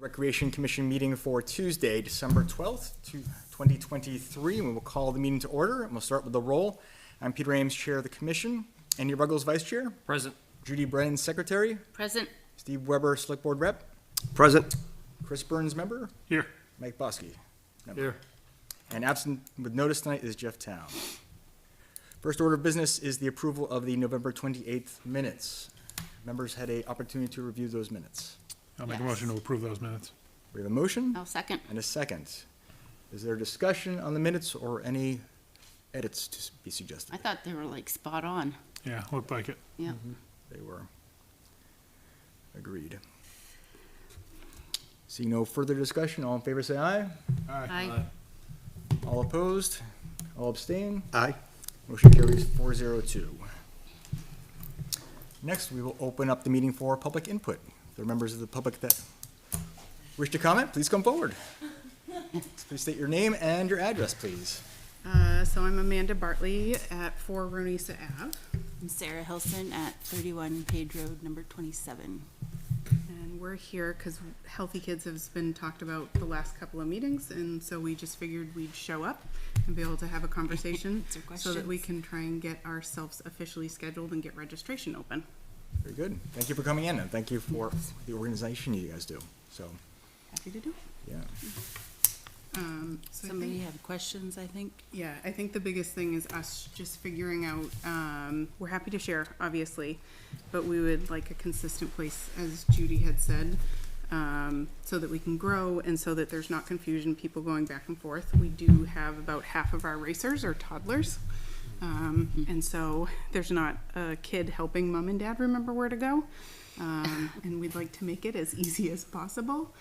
Recreation Commission meeting for Tuesday, December 12th, 2023, and we will call the meeting to order. And we'll start with the roll. I'm Peter Ames, Chair of the Commission. Andy Ruggles, Vice Chair. Present. Judy Brennan, Secretary. Present. Steve Weber, Select Board Rep. Present. Chris Burns, Member. Here. Mike Bosky, Member. Here. And absent with notice tonight is Jeff Town. First order of business is the approval of the November 28th minutes. Members had an opportunity to review those minutes. I'll make a Yes. motion to approve those minutes. We have a motion I'll second. and a second. Is there discussion on the minutes or any edits to be suggested? I thought they were like spot on. Yeah, looked like it. Yeah. They were. Agreed. Seeing no further discussion, all in favor say aye. Aye. All opposed? All abstain? Aye. Motion carries 402. Next, we will open up the meeting for public input. If there are members of the public that wish to comment, please come forward. Please state your name and your address, please. So I'm Amanda Bartley at 4 Runisa Ave, I'm Sarah Hilson at 31 Page Road, number 27. and we're here because Healthy Kids has been talked about the last couple of meetings, and so we just figured we'd show up and be able to have a conversation Answer so that we questions. can try and get ourselves officially scheduled and get registration open. Very good. Thank you for coming in, and thank you for the organization you guys do. So, Happy to do it. yeah. So I Somebody think, have questions, I think? yeah, I think the biggest thing is us just figuring out, we're happy to share, obviously, but we would like a consistent place, as Judy had said, so that we can grow and so that there's not confusion, people going back and forth. We do have about half of our racers are toddlers. And so there's not a kid helping mom and dad remember where to go. And we'd like to make it as easy as possible.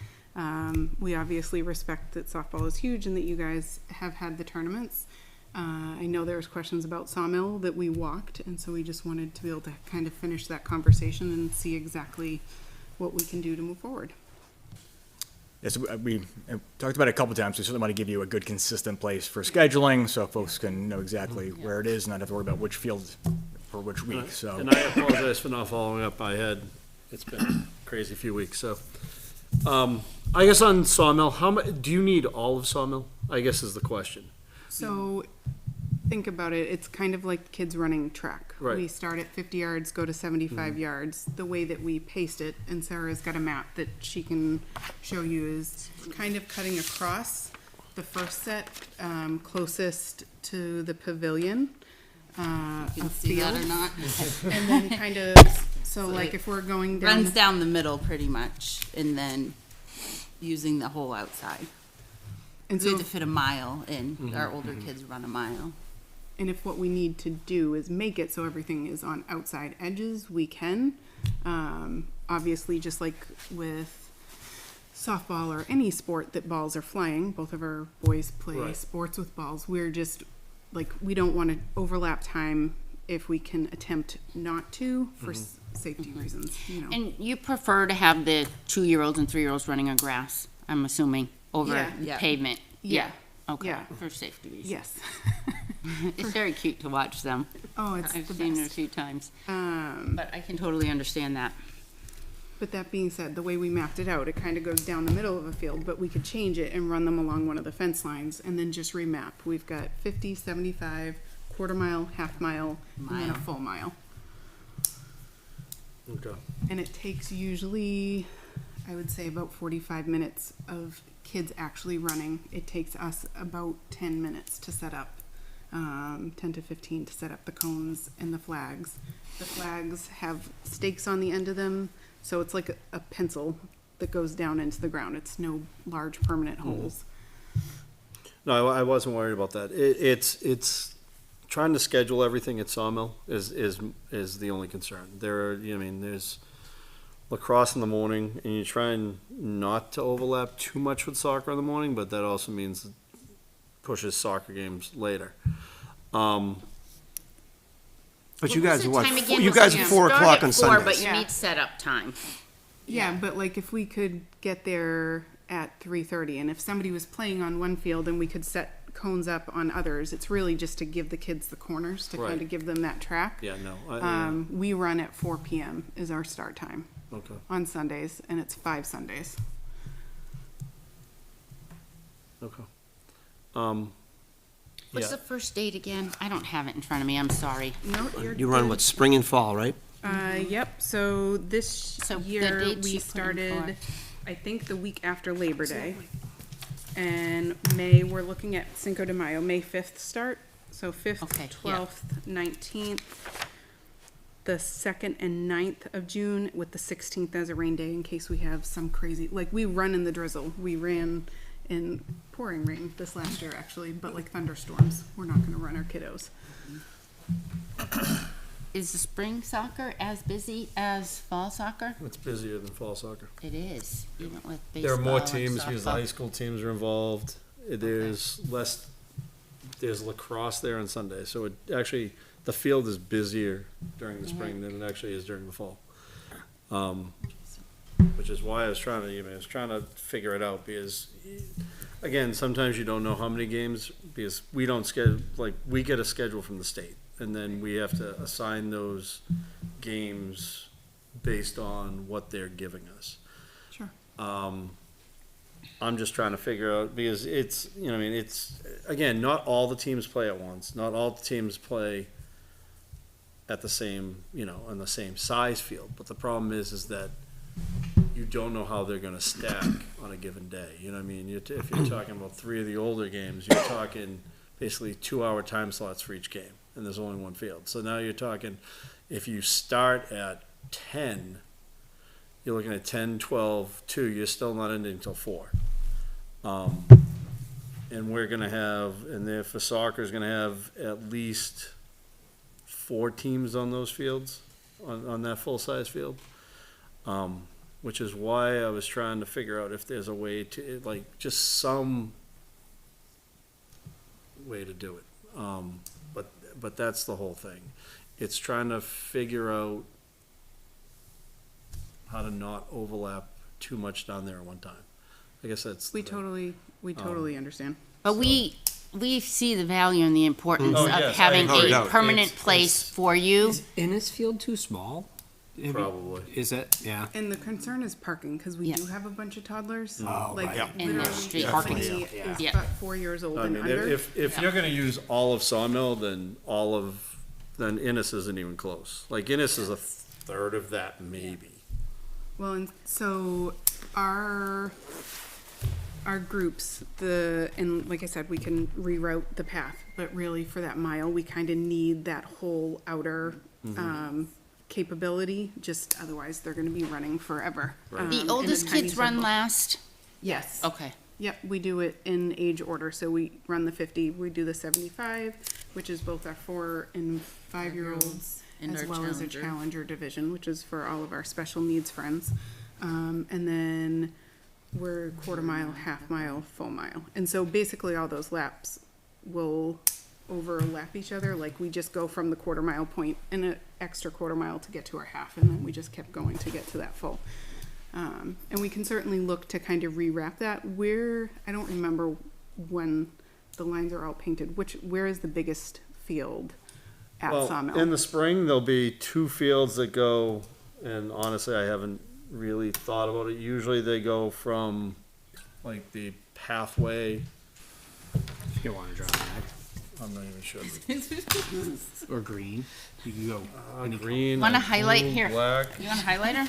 We obviously respect that softball is huge and that you guys have had the tournaments. I know there was questions about Sawmill that we walked, and so we just wanted to be able to kind of finish that conversation and see exactly what we can do to move forward. Yes, we talked about it a couple times. We certainly want to give you a good, consistent place for scheduling so folks can know exactly where it is and not have to worry about which field for which week. So, And I apologize for not following up. It's been a crazy few weeks, so. I guess on Sawmill, do you need all of Sawmill? I guess is the question. So think about it, it's kind of like kids running track. Right. We start at 50 yards, go to 75 yards. The way that we paced it, and Sarah's got a map that she can show you, is kind of cutting across the first set, closest to the pavilion. You can see that or field. not? And then kind of, so like if we're going down. Runs down the middle pretty much, and then using the whole outside. And We so have to fit a mile in. Our older kids run a mile. And if what we need to do is make it so everything is on outside edges, we can. Obviously, just like with softball or any sport that balls are flying, both of our boys play Right. sports with balls. We're just, like, we don't want to overlap time if we can attempt not to for safety reasons, you know. And you prefer to have the 2-year-olds and 3-year-olds running on grass, I'm assuming, over Yeah. pavement? Yeah. Okay, Yeah. for safety reasons. Yes. It's very cute to watch them. Oh, it's I've the seen it a best. few times, Um, but I can totally understand that. But that being said, the way we mapped it out, it kind of goes down the middle of a field, but we could change it and run them along one of the fence lines and then just remap. We've got 50, 75, quarter mile, half mile, and then a Mile. full mile. Okay. And it takes usually, I would say, about 45 minutes of kids actually running. It takes us about 10 minutes to set up, 10 to 15 to set up the cones and the flags. The flags have stakes on the end of them, so it's like a pencil that goes down into the ground. It's no large permanent holes. No, I wasn't worried about that. It's trying to schedule everything at Sawmill is the only concern. There's lacrosse in the morning, and you're trying not to overlap too much with soccer in the morning, but that also means it pushes soccer games later. But What you was guys the are what? time again? You Was guys it are 4 start o'clock at on 4, Sundays. but you Yeah. need setup time. Yeah, but like if we could get there at 3:30, and if somebody was playing on one field and we could set cones up on others, it's really just to give the kids the corners to kind Right. of give them that track. Yeah, no. We run at 4 p.m. is our start time Okay. on Sundays, and it's 5 Sundays. Okay. What's Yeah. the first date again? I don't have it in front of me, I'm sorry. No, you're You run good. what, spring and fall, right? Yep, so this So the year, dates we you put in started, I think, the week after Labor Day. And May, we're looking at Cinco de Mayo, May 5th start, so 5th, Okay, yeah. 12th, 19th, the 2nd and 9th of June, with the 16th as a rain day in case we have some crazy, like, we run in the drizzle. We ran in pouring rain this last year, actually, but like thunderstorms. We're not gonna run our kiddos. Is the spring soccer as busy as fall soccer? It's busier than fall soccer. It is, even with baseball There are more and teams because the softball. high school teams are involved. There's less, there's lacrosse there on Sunday, so it actually, the field is busier during the spring than it actually is during the fall. Which is why I was trying to figure it out because, again, sometimes you don't know how many games because we don't schedule, like, we get a schedule from the state and then we have to assign those games based on what they're giving us. Sure. I'm just trying to figure out because it's, it's, again, not all the teams play at once. Not all the teams play at the same, on the same size field. But the problem is that you don't know how they're going to stack on a given day. You know what I mean? If you're talking about 3 of the older games, you're talking basically 2-hour time slots for each game, and there's only one field. So now you're talking, if you start at 10, you're looking at 10, 12, 2, you're still not ending until 4. And we're going to have, and there for soccer is going to have at least 4 teams on those fields, on that full-size field. Which is why I was trying to figure out if there's a way to, like, just some way to do it. But that's the whole thing. It's trying to figure out how to not overlap too much down there at one time. I guess that's. We totally understand. But we see the value and the importance Oh, of yes, I having agree. a permanent It's- place for you. Is Innisfield too small? Probably. Is it? Yeah. And the concern is parking, because we Yeah. do have a bunch of toddlers. Oh, Like, right. Yeah. In the literally, street. Parking, somebody yeah. is Yeah. about 4 years old I and mean, under. if you're gonna use all of Sawmill, then then Innis isn't even close. Like, Innis is a third of that, maybe. Well, and so our groups, and like I said, we can reroute the path, but really for that mile, we kind of need that whole outer, capability, just otherwise they're gonna be running forever. Right. The in a oldest tiny kids run circle. last? Yes. Okay. Yep, we do it in age order, so we run the 50, we do the 75, which is both our 4 and 5-year-olds, And as our well as a challenger. challenger division, which is for all of our special needs friends. And then we're quarter mile, half mile, full mile. And so basically all those laps will overlap each other, like we just go from the quarter mile point and an extra quarter mile to get to our half, and then we just kept going to get to that full. And we can certainly look to kind of rewrap that. I don't remember when the lines are all painted, where is the biggest field at Well, Sawmill? in the spring, there'll be 2 fields that go, and honestly, I haven't really thought about it. Usually they go from, like, the pathway, You want to draw that. I'm not even sure. Or green. You can go. any color. Green. Wanna and highlight blue, here? Black. You want a highlighter?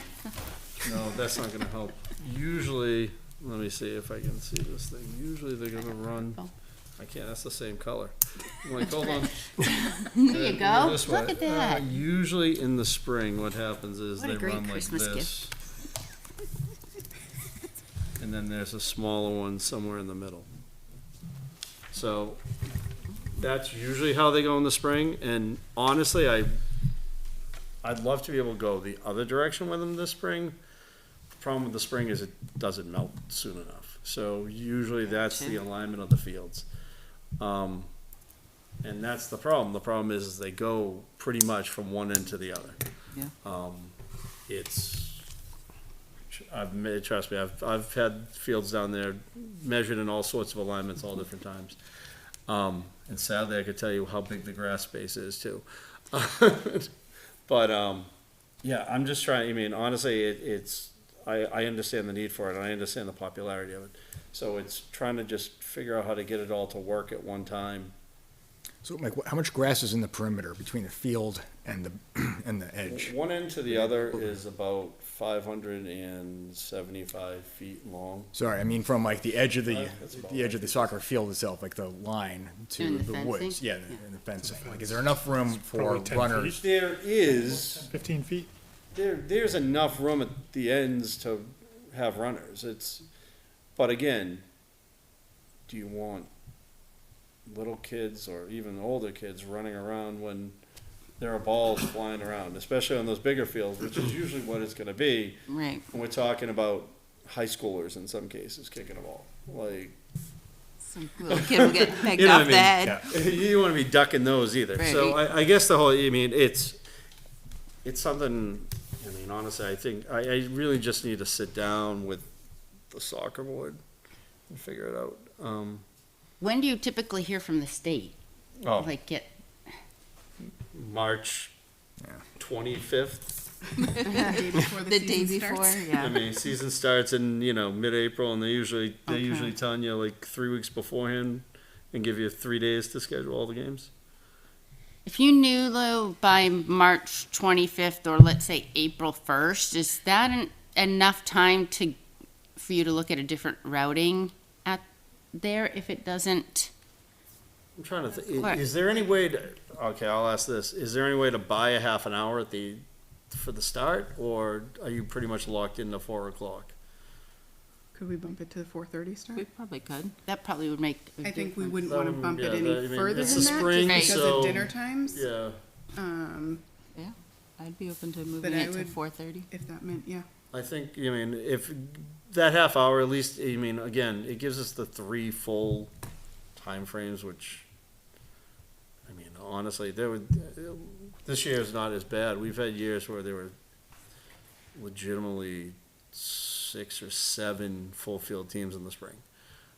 No, that's not gonna help. Usually, let me see if I can see this thing. Usually they're gonna run, I can't, that's the same color. I'm like, hold on. There you go. This Look way. at that. Usually in the spring, what happens is What a they great run like Christmas this. And then there's a smaller one somewhere in the middle. So that's usually how they go in the spring. And honestly, I'd love to be able to go the other direction with them this spring. The problem with the spring is it doesn't melt soon enough. So usually that's the alignment of the fields. And that's the problem. The problem is they go pretty much from one end to the other. Yeah. Trust me, I've had fields down there measured in all sorts of alignments, all different times. And sadly, I could tell you how big the grass space is too. But, yeah, I'm just trying, I mean, honestly, I understand the need for it, and I understand the popularity of it. So it's trying to just figure out how to get it all to work at one time. So Mike, how much grass is in the perimeter between the field and the, and the edge? One end to the other is about 575 feet long. Sorry, I mean from like the edge of That's about the edge of right. the soccer field itself, like the line to And the the fencing? woods. Yeah, and the fencing. Like, is there enough room for Probably 10 runners? There is, 15 feet? there's enough room at the ends to have runners. But again, do you want little kids or even older kids running around when there are balls flying around, especially on those bigger fields, which is usually what it's gonna be. Right. And we're talking about high schoolers in some cases kicking a ball. Like, Some little kid will get pegged You know off what I the mean? head. you don't wanna be ducking those either. So I guess the whole, I mean, it's something, I mean, honestly, I think, I really just need to sit down with the soccer board and figure it out. When do you typically hear from the state? Like get, March Yeah. 25th. The day before The day season before, starts. I yeah. mean, season starts in, mid-April, and they're usually Okay. telling you like 3 weeks beforehand and give you 3 days to schedule all the games. if you knew though by March 25th or let's say April 1st, is that enough time for you to look at a different routing at there if it doesn't? I'm trying to think, What? is there any way to, okay, I'll ask this, is there any way to buy a half an hour for the start, or are you pretty much locked into 4 o'clock? Could we bump it to the 4:30 start? We probably could. That probably would make a I think we difference. wouldn't That want to would- bump yeah, it any that- I mean, further it's than the that, spring, just because so- of dinner times. Yeah, I'd be open to But moving I it to would- 4:30. If that meant, yeah. I think, if that half hour, at least, again, it gives us the 3 full timeframes, which, honestly, this year is not as bad. We've had years where there were legitimately 6 or 7 full field teams in the spring.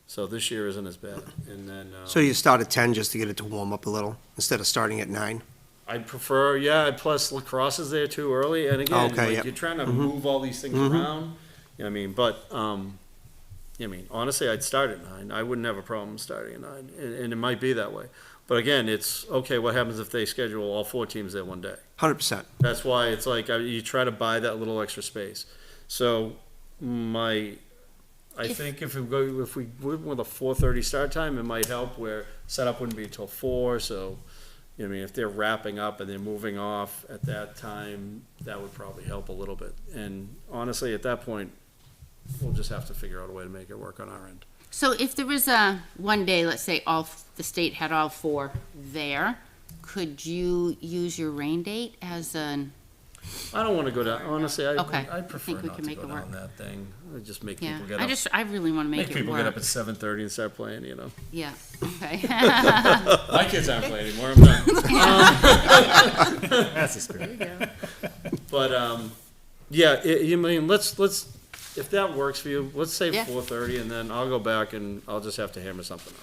So this year isn't as bad. And then, So you start at 10 just to get it to warm up a little, instead of starting at 9? I'd prefer, plus lacrosse is there too early, and again, Okay, like, yep. you're trying to move all these things around, but, honestly, I'd start at 9, I wouldn't have a problem starting at 9, and it might be that way. But again, it's, okay, what happens if they schedule all 4 teams there one day? 100%. That's why it's like, you try to buy that little extra space. So, I think if we went with a 4:30 start time, it might help where setup wouldn't be until 4, so, if they're wrapping up and they're moving off at that time, that would probably help a little bit. And honestly, at that point, we'll just have to figure out a way to make it work on our end. So if there was one day, let's say the state had all 4 there, could you use your rain date as an, I don't wanna go down, honestly, Okay. I prefer think we not can to make go it work. down that thing. I just make yeah? people get up. I really want to make it Make people get up work. at 7:30 and start playing, Yeah, okay. My kids aren't playing anymore, I'm done. That's the spirit. But, let's, if that works for you, let's say Yeah. 4:30, and then I'll go back and I'll just have to hammer something out.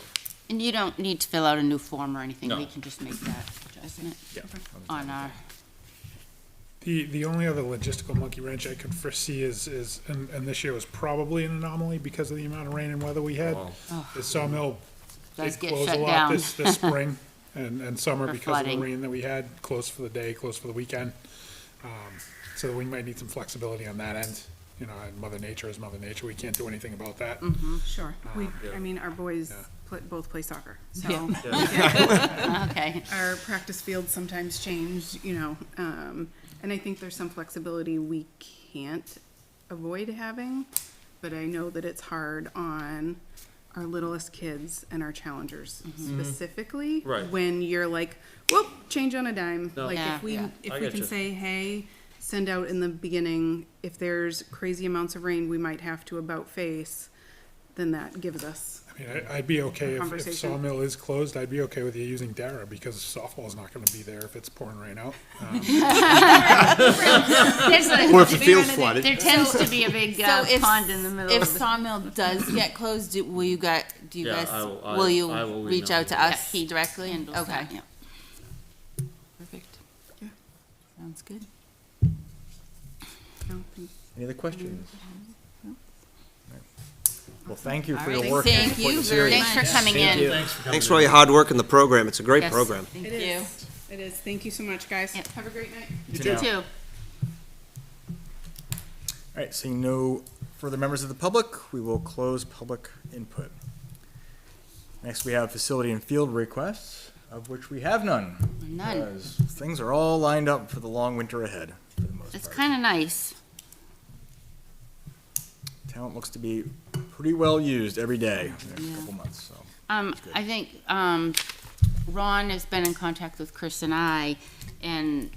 And you don't need to fill out a new form or anything, No. we can just make that adjustment Yeah. on our, The only other logistical monkey wrench I could foresee is and this year was probably an anomaly because of the amount of rain and weather we had. Well, The sawmill does did get close a shut lot down. this spring and summer For because of flooding. the rain that we had, closed for the day, closed for the weekend. So we might need some flexibility on that end. And Mother Nature is Mother Nature. We can't do anything about that. Sure. yeah. I mean, our boys Yeah. both play soccer, so Okay, our practice fields sometimes change, and I think there's some flexibility we can't avoid having, but I know that it's hard on our littlest kids and our challengers specifically. Right. When you're like, whoop, change on a dime. No. Like Yeah. if we Yeah. if I we get can you. say, hey, send out in the beginning, if there's crazy amounts of rain we might have to about face, then that gives us. I mean, I'd be okay if Conversation. sawmill is closed. I'd be okay with you using Dara because softball's not going to be there if it's pouring rain out. Or if the field's flooded. there tends to be a big So if- pond in the middle If of the. sawmill does get closed, will you Yeah, guys, I will- I- will you I will reach email out to you. Yeah, us he directly? handles Okay, that, yeah. perfect. Yeah. Sounds good. don't think. Any other questions? Well, thank you All for right, your work. thank you very Thanks for coming in. Thanks for all your hard work in the program. It's a great Yes. program. Thank It you. is. It is. Thank you so much, guys. Yep. Have a great night. You too. too. All right, seeing no further members of the public, we will close public input. Next, we have facility and field requests, of which we have none. None. Because things are all lined up for the long winter ahead, for the most It's part. kind of nice. Talent looks to be pretty well used every day, in the next Yeah. couple months, so. Um, good. I think, Ron has been in contact with Chris and I, and,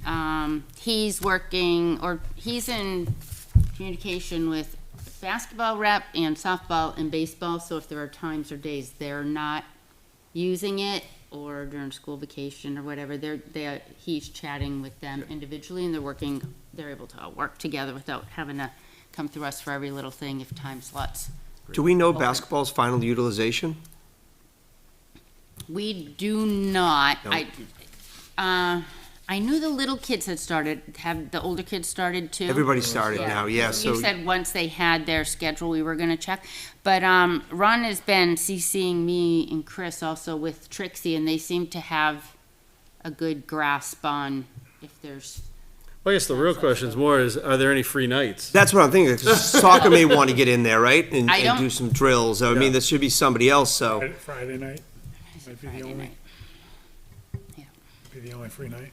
he's working, or he's in communication with basketball rep and softball and baseball, so if there are times or days they're not using it, or during school vacation or whatever, he's chatting with them individually, and they're able to all work together without having to come through us for every little thing if time slots. Do we know Okay. basketball's final utilization? We do not. No. I knew the little kids had started. Have the older kids started too? Everybody started now, yeah, so. You said once they had their schedule, we were gonna check. But, Ron has been CCing me and Chris also with Trixie, and they seem to have a good grasp on if there's, Well, I guess the real question is more is, are there any free nights? That's what I'm thinking, 'cause soccer may want to get in there, right? And I don't- do some drills. I mean, there should be somebody else, so. Friday night might be the Friday only, night. be the only free night.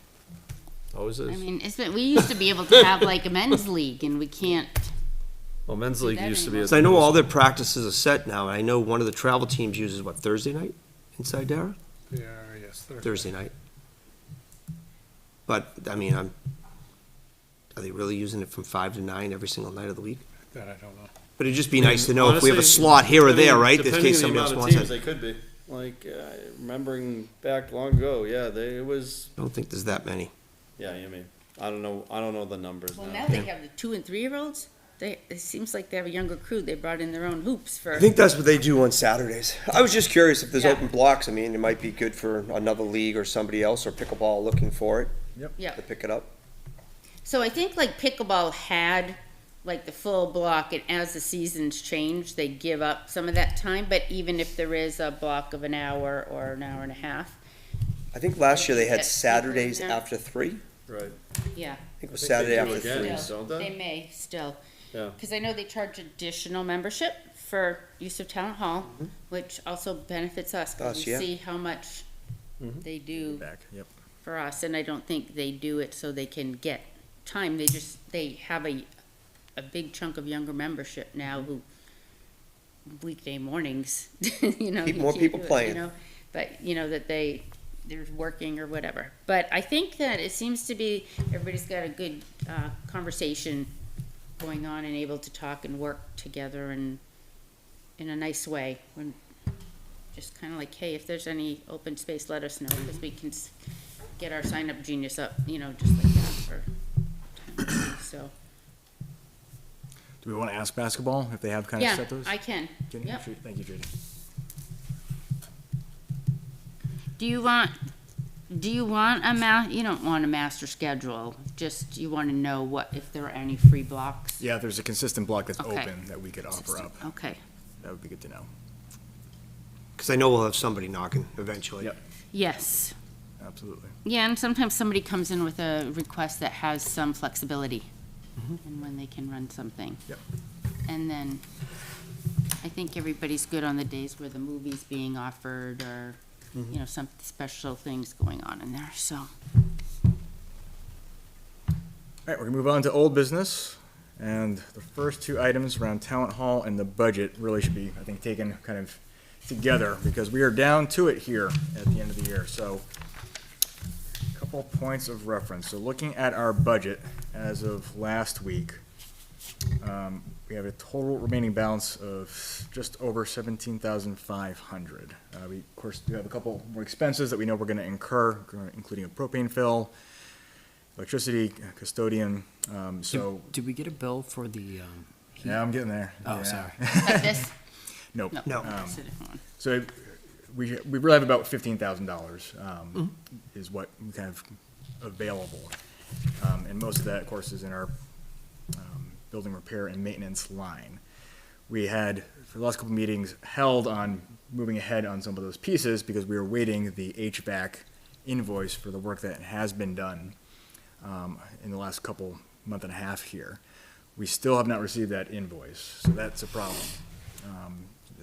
Oh, is I this? mean, we used to be able to have like a men's league, and we can't. Well, men's do league that used to be. anymore. at So I the know all middle their practices are set now, and I know one of the travel teams uses, what, Thursday night inside Dara? Yeah, yes, Thursday night. But, I mean, are they really using it from 5 to 9 every single night of the week? That I don't know. But it'd just be nice to know if we have a Honestly, slot here or I mean, there, right? In depending case on somebody the else amount of wants teams, it. They could be. Like, remembering back long ago, yeah, it was, I don't think there's that many. yeah, I mean, I don't know the numbers Well, now. now they have the 2 and 3-year-olds. It seems like they have a younger crew. They brought in their own hoops for. I think that's what they do on Saturdays. I was just curious if there's Yeah. open blocks. I mean, it might be good for another league or somebody else, or pickleball looking for it, Yeah. to pick it up. So I think like pickleball had like the full block, and as the seasons change, they give up some of that time. But even if there is a block of an hour or an hour and a half, I think last year they had That's Saturdays people in there. after 3. Right. yeah. I think it was I think Saturday they do after again. 3. Still, don't they? They may still. Yeah. Because I know they charge additional membership for use of town hall, which also benefits us, because Us, we yeah. see how much they do Back, yep. for us, and I don't think they do it so they can get time. They have a big chunk of younger membership now who weekday mornings, you know. Keep you more can't people do it, playing. You know, but, you know, that they're working or whatever. But I think that it seems to be, everybody's got a good, conversation going on and able to talk and work together and in a nice way. When, just kind of like, hey, if there's any open space, let us know, because we can get our sign up genius up, you know, just like that for, so. Do we want to ask basketball if they have kind of Yeah, set those? I can. Jenny? Yep. Thank you, Judy. Do you want you don't want a master schedule, just you want to know if there are any free blocks? Yeah, if there's a consistent block that's Okay. open that we could offer up, Okay, that would be good to know. Because I know we'll have somebody knocking eventually. Yep. yes. Absolutely. Yeah, and sometimes somebody comes in with a request that has some flexibility and when they can run something. Yep. And then I think everybody's good on the days where the movie's being offered or, you know, some special things going on in there, so. All right, we're gonna move on to old business. And the first two items around talent hall and the budget really should be, I think, taken kind of together because we are down to it here at the end of the year. So a couple points of reference. So looking at our budget as of last week, we have a total remaining balance of just over 17,500. We, of course, do have a couple more expenses that we know we're gonna incur, including a propane fill, electricity, custodian, so, Did we get a bill for the, heat? yeah, I'm getting there. Oh, Yeah. sorry. Like this? Nope. No. That's a different one. So we really have about $15,000, is what we kind of available. And most of that, of course, is in our building repair and maintenance line. We had, for the last couple meetings, held on moving ahead on some of those pieces because we were waiting the HVAC invoice for the work that has been done in the last month and a half here. We still have not received that invoice, so that's a problem.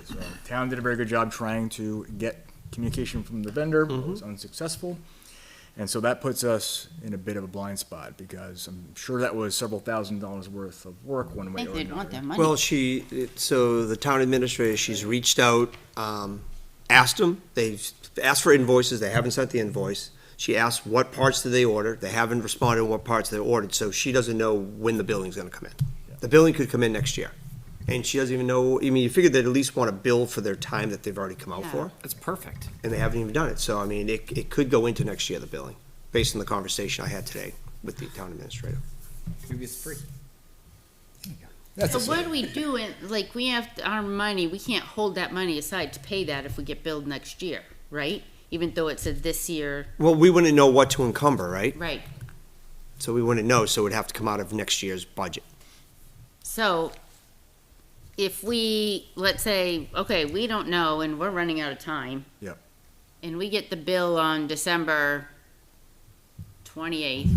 So the town did a very good job trying to get communication from the vendor, but was unsuccessful. And so that puts us in a bit of a blind spot because I'm sure that was several $1,000s worth of work one I way think or they'd want another. their money. Well, so the town administrator, she's reached out, asked them, they've asked for invoices, they haven't sent the invoice. She asked what parts did they order, they haven't responded what parts they ordered, so she doesn't know when the billing's gonna come in. The billing could come in next year, and she doesn't even know, I mean, you figured they'd at least want to bill for their time that they've already come out Yeah. for, That's perfect. and they haven't even done it, so I mean, it could go into next year, the billing, based on the conversation I had today with the town administrator. Maybe it's free. That's So a- what do we do, like, we have our money, we can't hold that money aside to pay that if we get billed next year, right? Even though it said this year, Well, we wouldn't know what to encumber, right? right? So we wouldn't know, so it'd have to come out of next year's budget. So if we, let's say, okay, we don't know and we're running out of time. Yep. And we get the bill on December 28th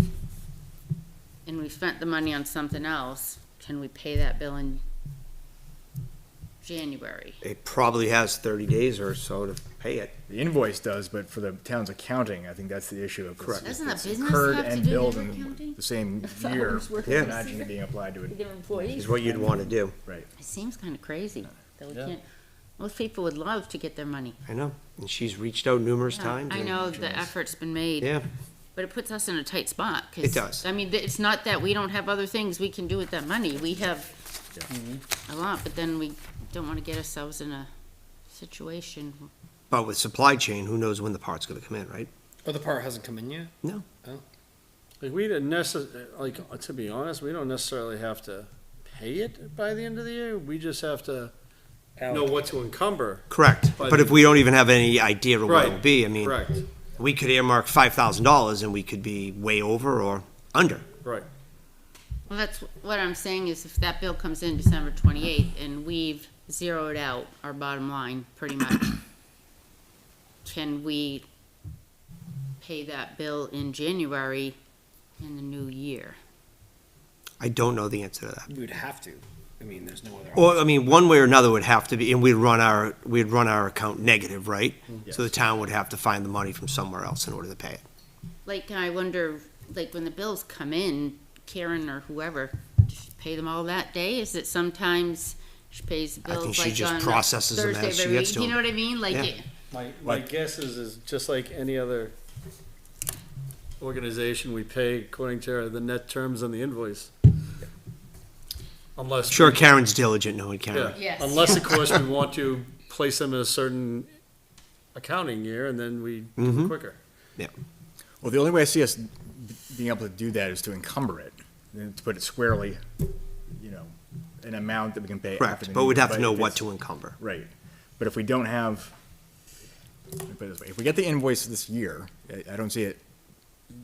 and we spent the money on something else, can we pay that bill in January? It probably has 30 days or so to pay it. The invoice does, but for the town's accounting, I think that's the issue. If it's- Correct. Doesn't if the it's business incurred have to and do billed their in accounting? the same I year, was working Yeah. on imagine it being applied to it. their employees. Is what you'd want to do. Right. It seems kind of crazy that we Yeah. can't, most people would love to get their money. I know. And she's reached out numerous Yeah, times. I and- know the effort's been made. Yeah. But it puts us in a tight spot. 'Cause, It does. I mean, it's not that we don't have other things we can do with that money. We have a lot, but then we don't want to get ourselves in a situation. But with supply chain, who knows when the part's going to come in, right? Oh, the part hasn't come in yet? No. Like, we didn't like, to be honest, we don't necessarily have to pay it by the end of the year. We just have to know what to encumber. Correct. But- But if we don't even have any idea of what Right. it'll be, I mean, Correct, we could earmark $5,000 and we could be way over or under. right. Well, that's what I'm saying is if that bill comes in December 28th and we've zeroed out our bottom line pretty much, can we pay that bill in January in the new year? I don't know the answer to that. We would have to. I mean, there's no other. Well, I mean, one way or another would have to be, and we'd run our account negative, right? So the town would have to find the money from somewhere else in order to pay it. Like, I wonder, like, when the bills come in, Karen or whoever, does she pay them all that day? Is it sometimes she pays the I bills think she like just on a processes them Thursday as of she every gets week? to Do you know them. what I mean? Like, Yeah. My guess is just like any other organization, we pay according to the net terms on the invoice. Unless. Sure, Karen's diligent, knowing Yeah, Karen. Yes. unless, of course, we want to place them in a certain accounting year, and then we do it Mhm. quicker. Well, the only way I see us being able to do that is to encumber it, and to put it squarely, an amount that we can pay after Correct, the but new- we'd have to know if what it's- to encumber. Right. But if we don't have, let me put it this way, if we get the invoice this year, I don't see it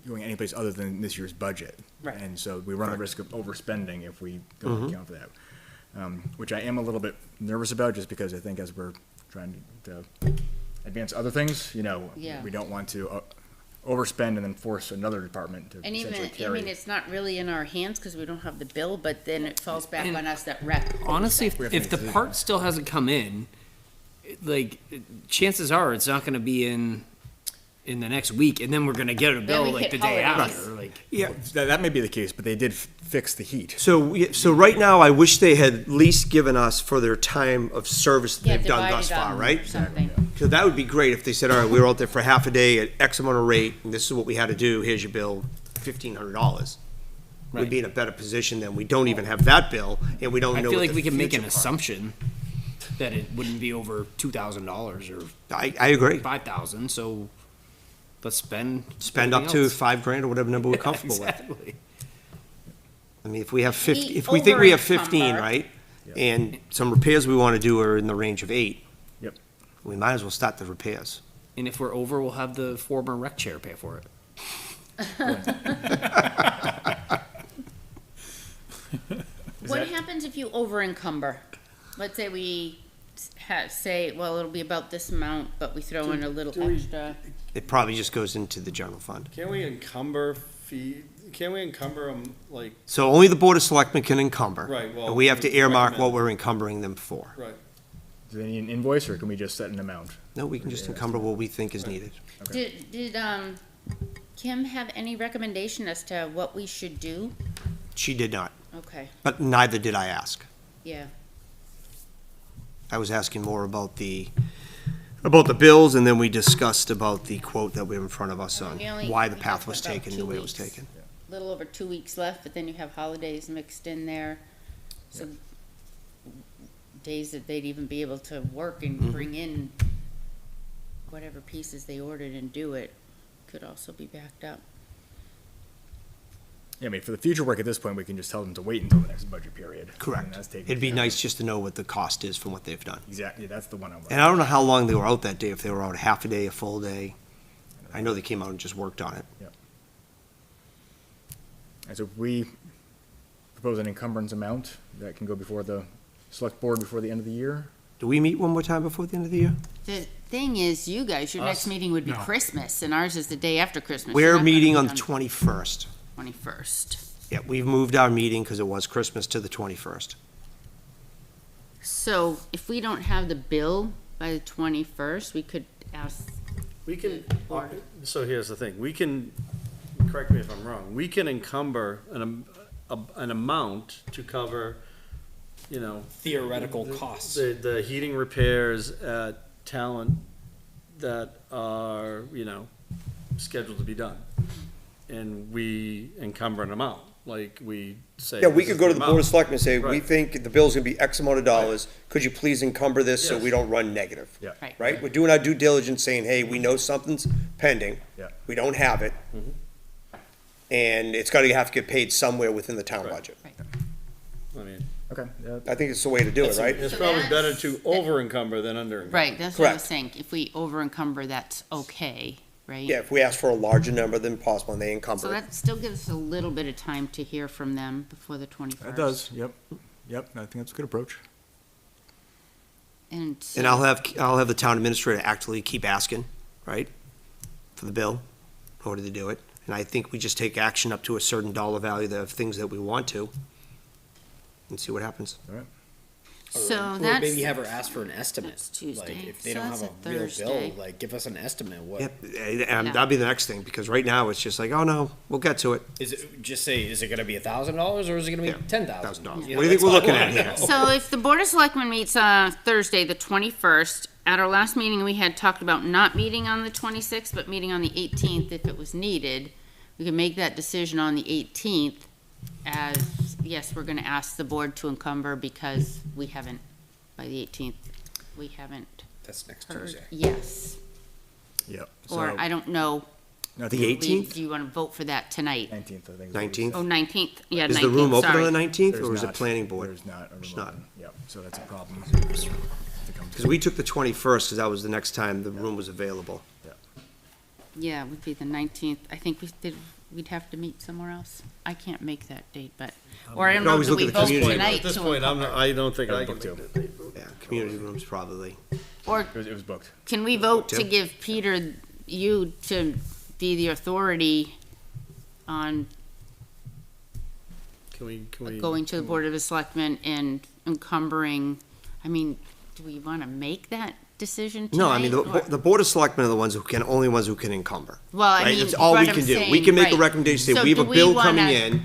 going anyplace other than this year's budget. Right. And so we run the risk of overspending if we don't account for that. Which I am a little bit nervous about, just because I think as we're trying to advance other things, Yeah. we don't want to overspend and then force another department to and even, essentially I carry. mean, it's not really in our hands because we don't have the bill, but then it falls back And on us that rep. Honestly, We have if to the do part that. still hasn't come in, like, chances are it's not gonna be in the next week, and then we're gonna get a bill we like hit the day holidays. after, like. Yeah. That may be the case, but they did fix the heat. So right now, I wish they had at least given us for their time of service that Yeah, they've done divide thus it far, up right? or something. So that would be great if they said, all right, we were out there for half a day at X amount of rate, and this is what we had to do, here's your bill, $1,500. We'd Right. be in a better position than we don't even have that bill, and we don't I know feel what like the we can make an future part- assumption that it wouldn't be over $2,000 or I agree. 5,000, so let's spend. Spend up everything to else. $5,000 or whatever number we're comfortable with. Exactly. I mean, if we have 50, We if we think we have over-encumber. 15, right? Yep. And some repairs we want to do are in the range of 8. Yep. We might as well start the repairs. And if we're over, we'll have the former rec chair pay for it. What do over encumber? Let's say we say, well, it'll be about this amount, but we throw in a little do we- extra. It probably just goes into the general fund. Can't we encumber them, like, So only the Board of Selectmen can encumber. Right, well, And we have to we earmark recommend- what we're encumbering them for. right? Do they need an invoice, or can we just set an amount? No, we can just encumber what we think is needed. Did Kim have any recommendation as to what we should do? She did not, Okay, but neither did I ask. yeah. I was asking more about the bills, and then we discussed about the quote that we have in front of us on We only- why the we path have was about taken, the 2 way it was weeks. taken. Little over 2 weeks left, but then you have holidays mixed in there. So days that they'd even be able to work and bring in whatever pieces they ordered and do it could also be backed up. Yeah, I mean, for the future work at this point, we can just tell them to wait until the next budget period. And Correct. that's taken It'd be care of. nice just to know what the cost is from what they've done. Exactly, that's the one I'm. And I don't know how long they were out that day, if they were out a half a day, a full day. I know they came out and just worked on it. And so if we propose an encumbrance amount, that can go before the select board before the end of the year? Do we meet one more time before the end of the year? The thing is, you guys, your next Us? meeting would be No. Christmas, and ours is the day after Christmas. We're meeting on the 21st. 21st. Yeah, we've moved our meeting because it was Christmas to the 21st. So if we don't have the bill by the 21st, we could ask, We can, Or- so here's the thing, we can, correct me if I'm wrong, we can encumber an amount to cover, you know, Theoretical costs. the heating repairs at Talent that are, you know, scheduled to be done. And we encumber an amount, like we say. Yeah, we this could is go to the Board of amount. Selectmen and say, we Right. think the bill's gonna be X amount of dollars. Could you please encumber this so Yes. we don't run negative? Yeah. right. Right? We're doing our due diligence, saying, hey, we know something's pending. Yeah. We don't have it. And it's gotta have to get paid somewhere within the town Right. budget. I mean, Okay, yeah, I think it's the way to do it, right? it's So probably better that's- to over encumber than under encumber. Right, that's what I was Correct. saying. If we over encumber, that's okay, right? Yeah, if we ask for a larger number than possible and they So encumber it. that still gives us a little bit of time to hear from them before the 21st. that does, yep, I think that's a good approach. And And I'll have the town administrator actually keep asking, right, for the bill, in order to do it. And I think we just take action up to a certain dollar value of things that we want to, and see what happens. so Or that's, maybe have her ask for an estimate. that's Tuesday. Like, if they So don't that's have a a real Thursday. bill, like, give us an estimate. What, Yep, and Yeah. that'll be the next thing, because right now, it's just like, oh, no, we'll get to it. is it, just say, is it gonna be $1,000 or is it gonna Yeah, be $10,000? $1,000. You What know, do you think that's we're all I looking wanna at here? know. So if the Board of Selectmen meets Thursday, the 21st, at our last meeting, we had talked about not meeting on the 26th, but meeting on the 18th if it was needed. We could make that decision on the 18th as, yes, we're gonna ask the board to encumber because we haven't, by the 18th, we haven't That's next heard. Tuesday. Yes, Yep. or I don't know. No, The Lee, 18th? Do you wanna vote for that tonight? 19th, I think. is what we 19th? Oh, 19th, yeah, 19th, Is the room open on the sorry. 19th, There's or is it not. planning board? There's not. It's not. Yep, so that's a problem. to come to. Because we took the 21st, because that was the next time the room was available. Yeah, it would be the 19th. I think we'd have to meet somewhere else. I can't make that date, but, or I don't can know, always do look we at the vote community. tonight At this to point, encumber? I don't think Yeah, I I'm can booked make too. that. Yeah, community rooms probably. Or It was booked. can we vote to Tim? give Peter, you to be the authority on Can we? going to the Board of Selectmen and encumbering? I mean, do we want to make that decision tonight? No, I mean, or- the Board of Selectmen are the ones only ones who can encumber. Well, I Right? mean, That's all what we I'm can do. We saying, can make a right. recommendation, say, So we have a do we bill wanna- coming in,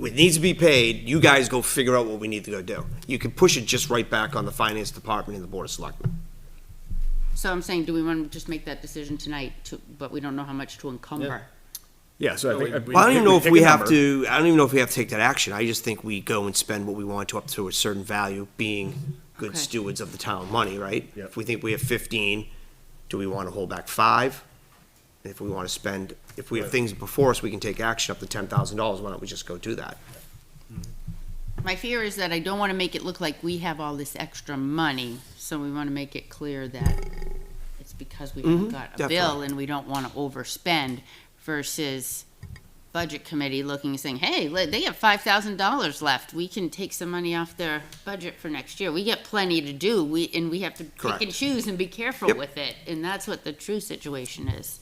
it needs to be paid, you guys go figure out what we need to go do. You can push it just right back on the Finance Department and the Board of Selectmen. So I'm saying, do we want to just make that decision tonight but we don't know how much to encumber? Yeah, so I No, think. we- Well, I don't even know if pick we a have number. to, I don't even know if we have to take that action. I just think we go and spend what we want to up to a certain value, being good Okay. stewards of the town money, right? Yep. If we think we have 15, do we want to hold back 5? If we want to spend, if we have Right. things before us, we can take action up to $10,000, why don't we just go do that? My fear is that I don't want to make it look like we have all this extra money, so we want to make it clear that it's because we haven't got a bill definitely. and we don't want to overspend versus budget committee looking and saying, hey, they have $5,000 left. We can take some money off their budget for next year. We get plenty to do. And we have to pick Correct. and choose and be careful Yep. with it. And that's what the true situation is.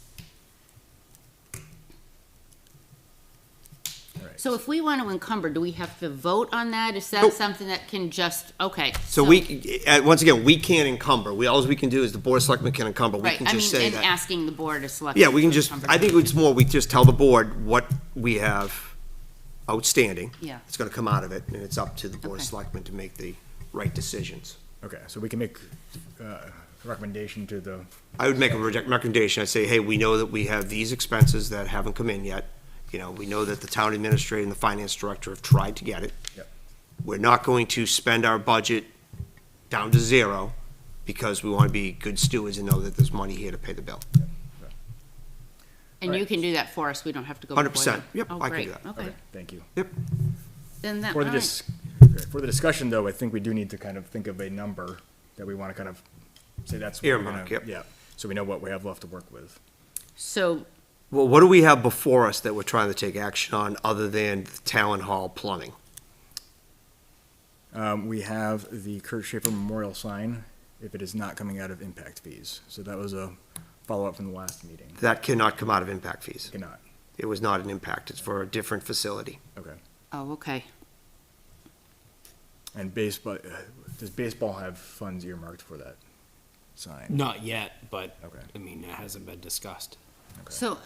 All right. So if we want to encumber, do we have to vote on that? Is that Nope. something that can just, okay. So once again, we can't encumber. All we can do is the Board of Selectmen can encumber. We Right, can I just mean, say and that. asking the board to select. Yeah, we can to just, encumber. I think it's more, we just tell the board what we have outstanding. Yeah. It's gonna come out of it, and it's up to the Board of Okay. Selectmen to make the right decisions. Okay, so we can make a recommendation to the, I would make a recommendation. I'd say, hey, we know that we have these expenses that haven't come in yet. You know, we know that the town administrator and the finance director have tried to get it. Yep. We're not going to spend our budget down to zero because we want to be good stewards and know that there's money here to pay the bill. And you can do that for us. We don't have to go. before 100%. them. Yep, Oh, I can great. do that. Okay. okay, thank you. Then that, For the, all right. for the discussion, though, I think we do need to kind of think of a number that we want to kind of say that's. what we're Earmark, gonna- yep. Yeah, so we know what we have left to work with. So, Well, what do we have before us that we're trying to take action on other than the town hall plumbing? We have the Kurt Schaefer Memorial sign, if it is not coming out of impact fees. So that was a follow-up from the last meeting. That cannot come out of impact fees. Cannot, It was not an impact. It's for a different facility. okay. oh, okay. And baseball, does baseball have funds earmarked for that sign? Not yet, but, Okay. I mean, it hasn't been discussed. So,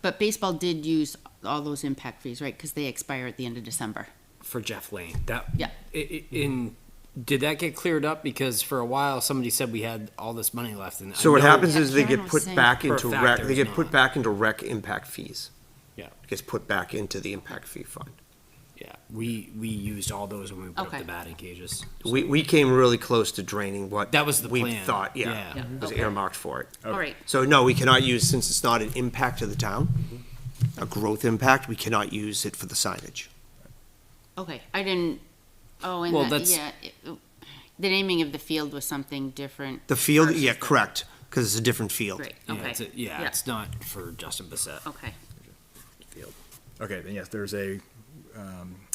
but baseball did use all those impact fees, right? Because they expire at the end of December. For Jeff Lane, that. Yeah. Did that get cleared up? Because for a while, somebody said we had all this money left and. So what I know- happens is they Karen get was put saying- back For a into fact rec, there's they get put not. back into rec impact fees. Yeah. It gets put back into the impact fee fund. Yeah, we used all those when we put Okay. up the batting cages. We came really close to draining what. That was the we plan. thought, yeah, Yeah. was Okay. earmarked for it. All right. So no, we cannot use, since it's not an impact to the town, a growth impact, we cannot use it for the signage. Okay. I didn't, oh, and Well, that, that's- yeah. The naming of the field was something different. The field, versus yeah, the- correct, because it's a different field. Great, Yeah, okay. yeah, it's not for Justin Bissett. Okay. Okay, then yes, there's a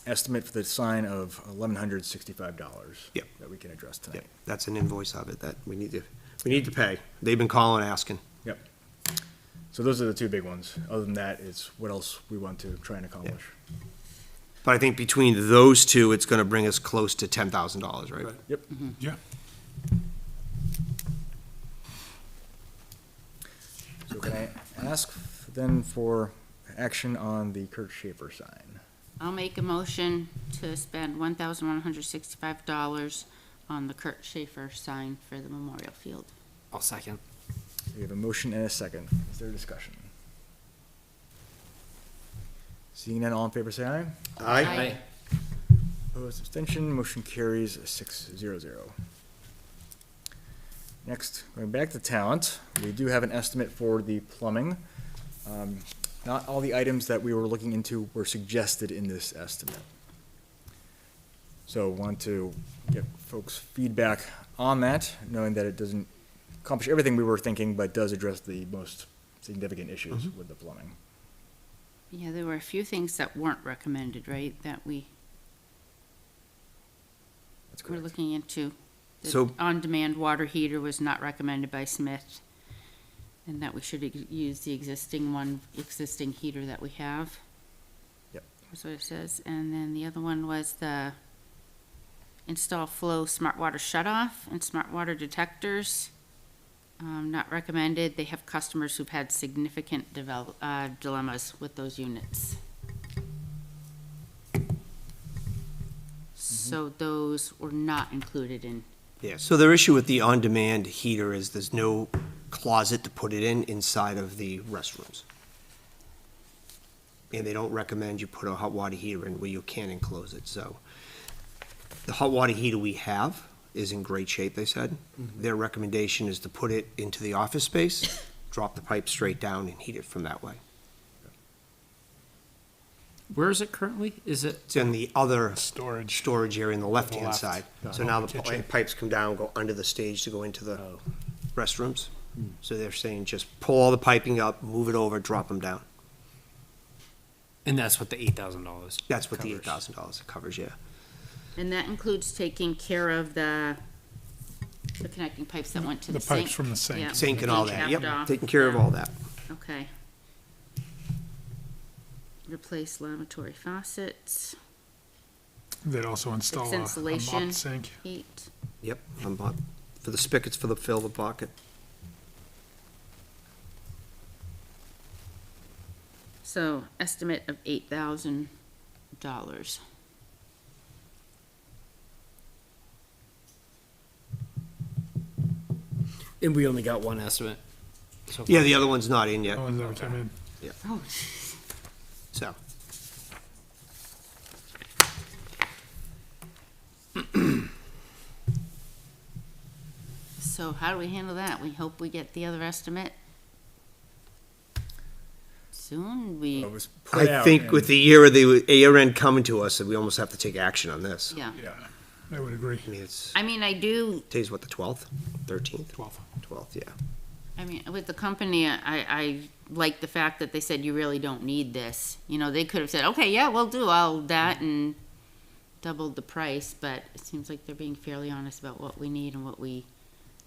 estimate for the sign of $1,165. Yep. That we can address Yeah, tonight. that's an invoice of it that we need to pay. They've been calling, asking. Yep. So those are the two big ones. Other than that, it's what else we want to try and accomplish. But I think between those two, it's gonna bring us close to $10,000, right? Yep. Yeah. So can I ask then for action on the Kurt Schaefer sign? I'll make a motion to spend $1,165 on the Kurt Schaefer sign for the memorial field. I'll second. We have a motion and a second. Is there discussion? Seeing none, all in favor, say aye. Aye. Opposed, abstention, motion carries 6-0. Next, going back to talent, we do have an estimate for the plumbing. Not all the items that we were looking into were suggested in this estimate. So want to get folks' feedback on that, knowing that it doesn't accomplish everything we were thinking, but does address the most significant issues with the plumbing. Yeah, there were a few things that weren't recommended, right, that we That's were correct. looking into. The So- on-demand water heater was not recommended by Smith, and that we should use the existing heater that we have. Yep. That's what it says. And then the other one was the install flow smart water shutoff and smart water detectors. Not recommended. They have customers who've had significant dilemmas with those units. So those were not included in. Yeah, so their issue with the on-demand heater is there's no closet to put it in inside of the restrooms. And they don't recommend you put a hot water heater in where you can't enclose it, so. The hot water heater we have is in great shape, they said. Their recommendation is to put it into the office space, drop the pipe straight down and heat it from that way. Where is it currently? Is it? It's in the other Storage. storage area on the left-hand left. side. The So now the kitchen. pipes come down, go under the stage to go into the Oh. restrooms. So they're saying just pull all the piping up, move it over, drop them down. And that's what the $8,000. That's what the covers. $8,000 covers, yeah. And that includes taking care of the connecting pipes that went to the The sink? pipes from the sink. Yeah. Sink and all Being that, capped yep, off. taking care of Yeah. all that. Okay. Replace lavatory faucets, They'd also install a insulation. mop sink. heat. Yep, for the spigots for the fill the bucket. So estimate of $8,000. And we only got one estimate. So Yeah, the other one's not in yet, No one's ever come in. Oh, so. so how do we handle that? We hope we get the other estimate soon. It was put I out think and- with the year end coming to us, that we almost have to take action on this. Yeah. Yeah, I would agree. I mean, it's, I mean, I do, today's what, the 12th, 13th? 12. 12th, yeah. I mean, with the company, I like the fact that they said you really don't need this. You know, they could have said, okay, yeah, we'll do all that and doubled the price, but it seems like they're being fairly honest about what we need and what we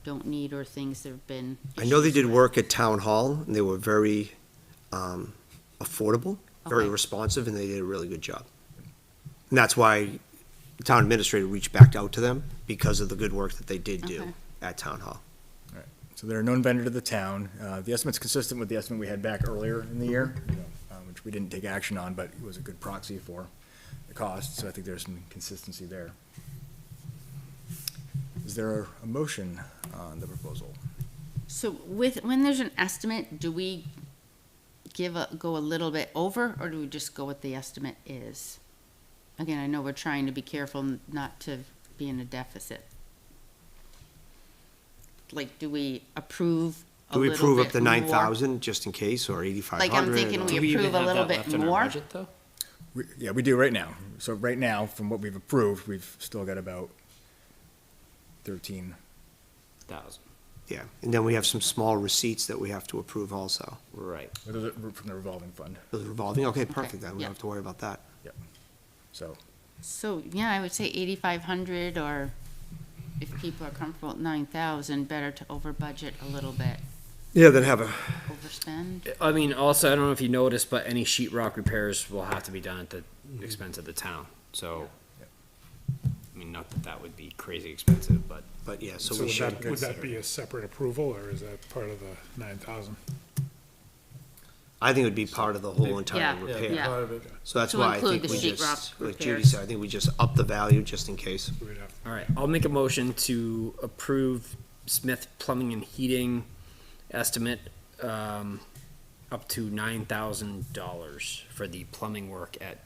don't need, or things that have been. I know they issues did with. work at Town Hall, and they were very affordable, very Okay. responsive, and they did a really good job. And that's why the town administrator reached back out to them, because of the good work that they did do Okay. at Town Hall. So they're a known vendor to the town. The estimate's consistent with the estimate we had back earlier in the year, which we didn't take action on, but it was a good proxy for the cost, so I think there's some consistency there. Is there a motion on the proposal? So when there's an estimate, do we go a little bit over, or do we just go what the estimate is? Again, I know we're trying to be careful not to be in a deficit. Like, do we approve a Do we little approve up bit to more? 9,000 just in case, or 8,500? Like, I'm thinking or- we Do we even approve a have little that bit left in our more? budget, though? Yeah, we do right now. So right now, from what we've approved, we've still got about 13. 1,000. Yeah, and then we have some small receipts that we have to approve also. Right. Those are from the revolving fund, Those revolving, okay, perfect, then we yeah. don't have to worry about that. so. So, yeah, I would say 8,500, or if people are comfortable at 9,000, better to over budget a little bit, Yeah, then have a, overspend. I mean, also, I don't know if you noticed, but any sheetrock repairs will have to be done at the expense of the town. So, I mean, not that that would be crazy expensive, but but yeah, so So we would should. that, would that be a separate approval, or is that part of the 9,000? I think it would be part of the whole entire Yeah, repair. yeah. So that's To why I include think the we sheet just, rock like Judy repairs. said, I think we just up the value just in case. We'd have all right. I'll make a motion to approve Smith Plumbing and Heating estimate up to $9,000 for the plumbing work at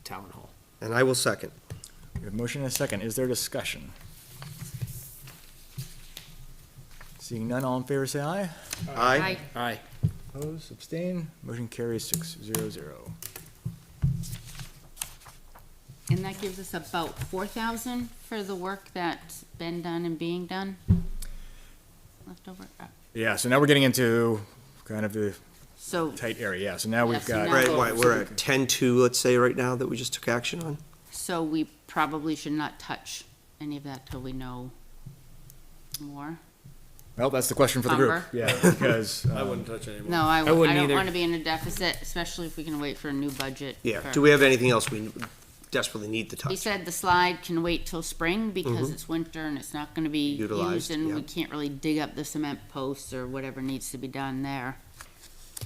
Town Hall. And I will second. We have a motion and a second. Is there discussion? Seeing none, all in favor, say aye. Aye. Aye. Opposed, abstain, motion carries 600. And that gives us about 4,000 for the work that's been done and being done? Left over? Yeah, so now we're getting into kind of the So, tight area, yeah, so now Yeah, we've so got. now- Right, go- right, we're at 10-2, let's say, right now, that we just took action on. so we probably should not touch any of that till we know more? Well, that's the question for the group, Lumber. yeah, because. touch any No, I wouldn't don't either. want to be in a deficit, especially if we can wait for a new budget. Yeah, for- do we have anything else we desperately need to He touch? said the slide can wait till spring because Mhm. it's winter and it's not gonna be Utilized, used, and yeah. we can't really dig up the cement posts or whatever needs to be done there.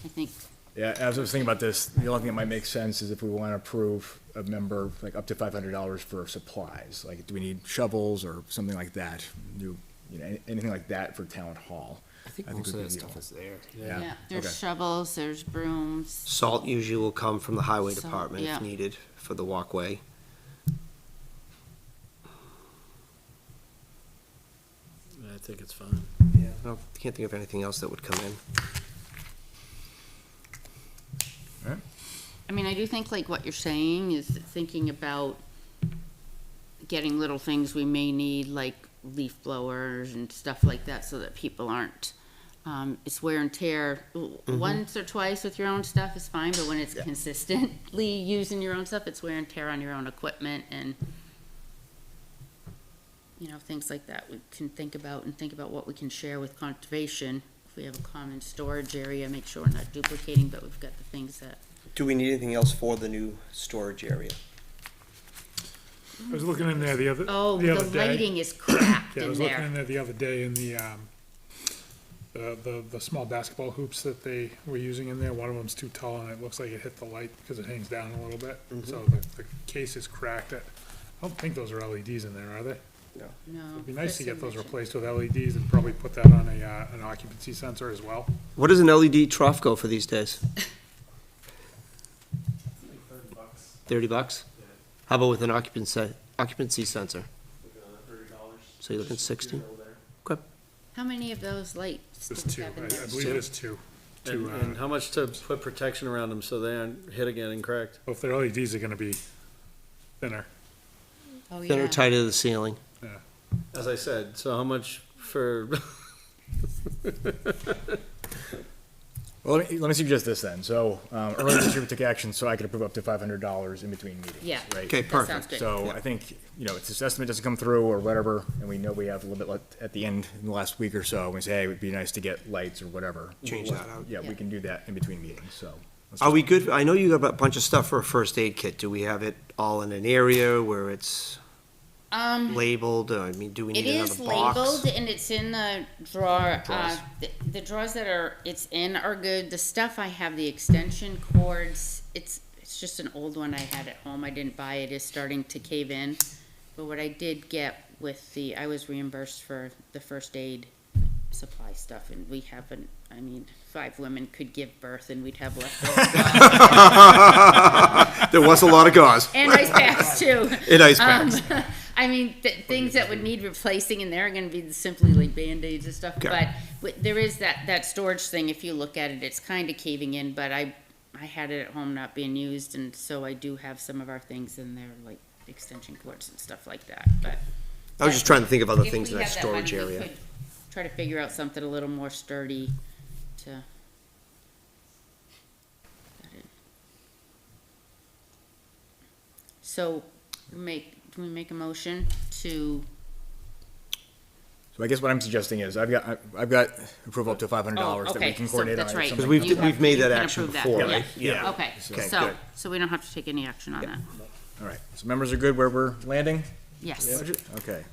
I think, Yeah, as I was thinking about this, the only thing that might make sense is if we want to approve a member, like up to $500 for supplies, like do we need shovels or something like that? Anything like that for town hall? I think I think most of we that can stuff deal. is there. yeah, there's okay. shovels, there's brooms. Salt usually will come from the highway Salt, department yeah. if needed for the walkway. I think it's fine. Yeah. I can't think of anything else that would come in. I mean, I do think like what you're saying is thinking about getting little things we may need, like leaf blowers and stuff like that, so that people aren't It's wear and tear. Once or twice with your own stuff is fine, but when it's consistently using your own stuff, it's wear and tear on your own equipment and, you know, things like that we can think about what we can share with conservation. If we have a common storage area, make sure we're not duplicating, but we've got the things that, Do we need anything else for the new storage area? I was looking in there the other the day. lighting is cracked Yeah, I in was looking there. in there the other day in the small basketball hoops that they were using in there. One of them's too tall and it looks like it hit the light because it hangs down a little bit. So the case is cracked. I don't think those are LEDs in there, are they? No. It'd be nice to Chris get those mentioned- replaced with LEDs and probably put that on an occupancy sensor as well. What does an LED trough go for these days? $30? How about with an occupancy sensor? So you're looking 60? How many of those lights There's do we two, have in I there? believe there's two. And how much to put protection around them so they aren't hit again and cracked? Well, if they're LEDs, they're gonna be thinner. Oh, That are yeah. tied to the ceiling. As I said, so how much for, Well, let me suggest this then. So, earlier this year we took action so I could approve up to $500 in between meetings. Yeah. Right? Okay, That sounds perfect. good. So I think, you know, if this estimate doesn't come through or whatever, and we know we have a little bit left at the end in the last week or so, we say, hey, it would be nice to get lights or whatever. Change that out. Yeah, we can do that in between meetings, so. let's Are just- we good? I know you got a bunch of stuff for a first aid kit. Do we have it all in an area where it's labeled? I mean, do we It need another is box? labeled and it's in the drawer. Drawers. The drawers that it's in are good. The stuff I have, the extension cords, it's just an old one I had at home. I didn't buy it. Is starting to cave in. But what I did get I was reimbursed for the first aid supply stuff, and we haven't. I mean, 5 women could give birth, and we'd have leftover. There was a lot of gauze. And ice packs too. And ice packs. I mean, things that would need replacing in there are gonna be simply like Band-Aids and stuff, Okay. but there is that storage thing, if you look at it, it's kinda caving in, but I had it at home not being used, and so I do have some of our things in there, like extension cords and stuff like that, but. I was just trying to think of other if things we in that had money, storage we area. could Try to figure out something a little more sturdy to. So, can we make a motion to, So I guess what I'm suggesting is, I've got approval up to $500 that we okay, can so coordinate that's on. right. Because You we've have- made you that can action approve that, before, yeah. right? Yeah. okay, Okay, so, good. so we don't have to take any action on that. All right, so members are good where we're landing? Yes. Budget? Okay.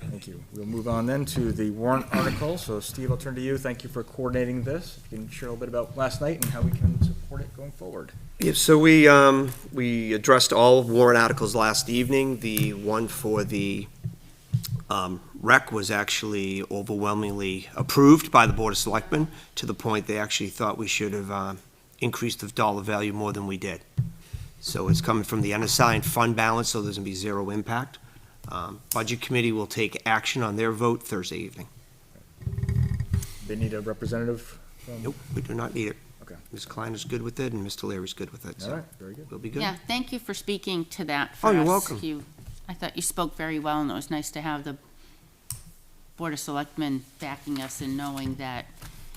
Thank you. We'll move on then to the warrant article. So Steve, I'll turn to you. Thank you for coordinating this. If you can share a little bit about last night and how we can support it going forward. Yeah, so we addressed all warrant articles last evening. The one for the rec was actually overwhelmingly approved by the Board of Selectmen, to the point they actually thought we should have increased the dollar value more than we did. So it's coming from the unassigned fund balance, so there's gonna be zero impact. Budget Committee will take action on their vote Thursday evening. They need a representative from? Nope, we do not need it. Okay. Ms. Klein is good with it, and Mr. Leary's good with it, All so right, very good. we'll be good. Yeah, thank you for speaking to that for Oh, us. you're welcome. I thought you spoke very well, and it was nice to have the Board of Selectmen backing us and knowing that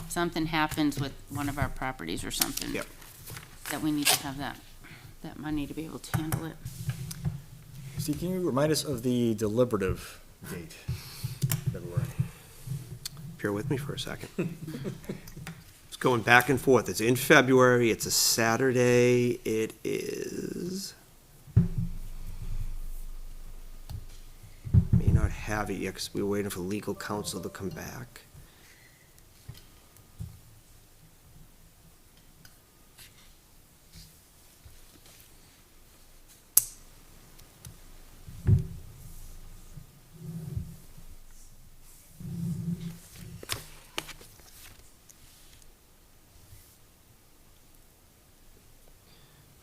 something happens with one of our properties or something. Yep. That we need to have that money to be able to handle it. Steve, can you remind us of the deliberative date? February. Bear with me for a second. It's going back and forth. It's in February. It's a Saturday. It is. May not have it yet because we were waiting for legal counsel to come back.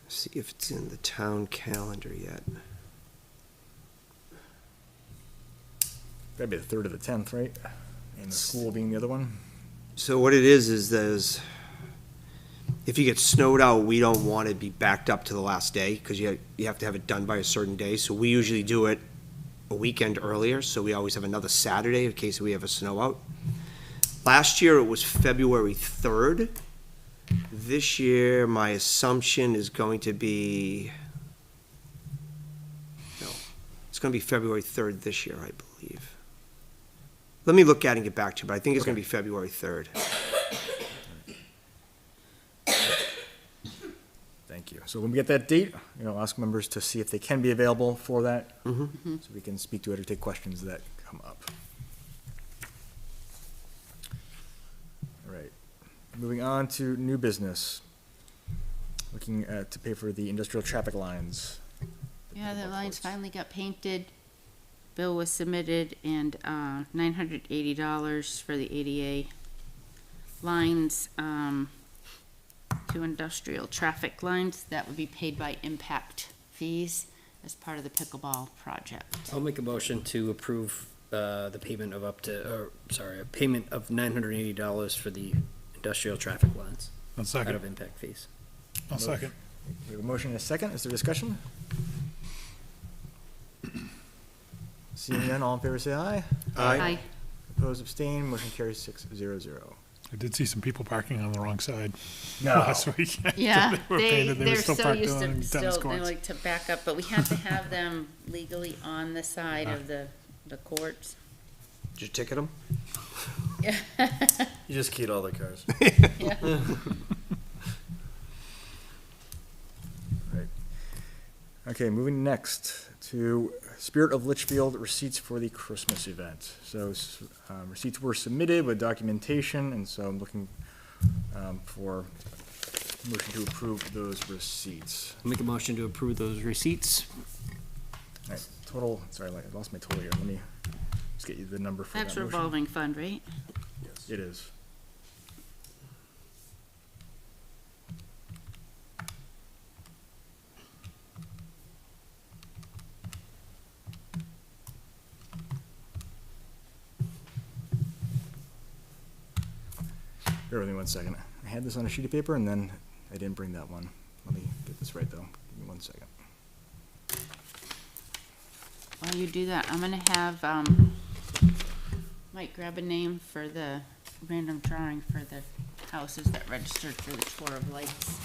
See if it's in the town calendar yet. That'd be the 3rd of the 10th, right? And the school being the other one? So what it is there's, if you get snowed out, we don't want to be backed up to the last day, because you have to have it done by a certain day. So we usually do it a weekend earlier, so we always have another Saturday in case we have a snow out. Last year, it was February 3rd. This year, my assumption is going to be, no, it's going to be February 3rd this year, I believe. Let me look at it and get back to you, but I think it's going to be February 3rd. Thank you. So when we get that date, I'll ask members to see if they can be available for that. So we can speak to it or take questions that come up. All right. Moving on to new business. Looking at to pay for the industrial traffic lines. Yeah, the lines finally got painted. Bill was submitted, and $980 for the ADA lines, 2 industrial traffic lines. That would be paid by impact fees as part of the pickleball project. I'll make a motion to approve the payment of a payment of $980 for the industrial traffic lines One out second. of impact fees. I'll second. We have a motion and a second. Is there discussion? Seeing none, all in favor say aye. Aye. Opposed, abstain, motion carries 6-0-0. I did see some people parking on the wrong side No. last week. Yeah, They were painted, they were they're still so parked used on to tennis still, they courts. like to back up, but we had to have them legally on the side of the courts. Did you ticket them? You just keyed all the cars. Yeah. Okay, moving next to Spirit of Litchfield receipts for the Christmas event. So receipts were submitted with documentation, and so I'm looking for motion to approve those receipts. I'll make a motion to approve those receipts. All right, total, sorry, I lost my total here. Let me just get you the number for that That's motion. revolving fund, right? It is. Bear with me 1 second. I had this on a sheet of paper and then I didn't bring that one. Let me get this right though. Give me 1 second. While you do that, I'm gonna have, Mike grab a name for the random drawing for the houses that registered for the tour of lights.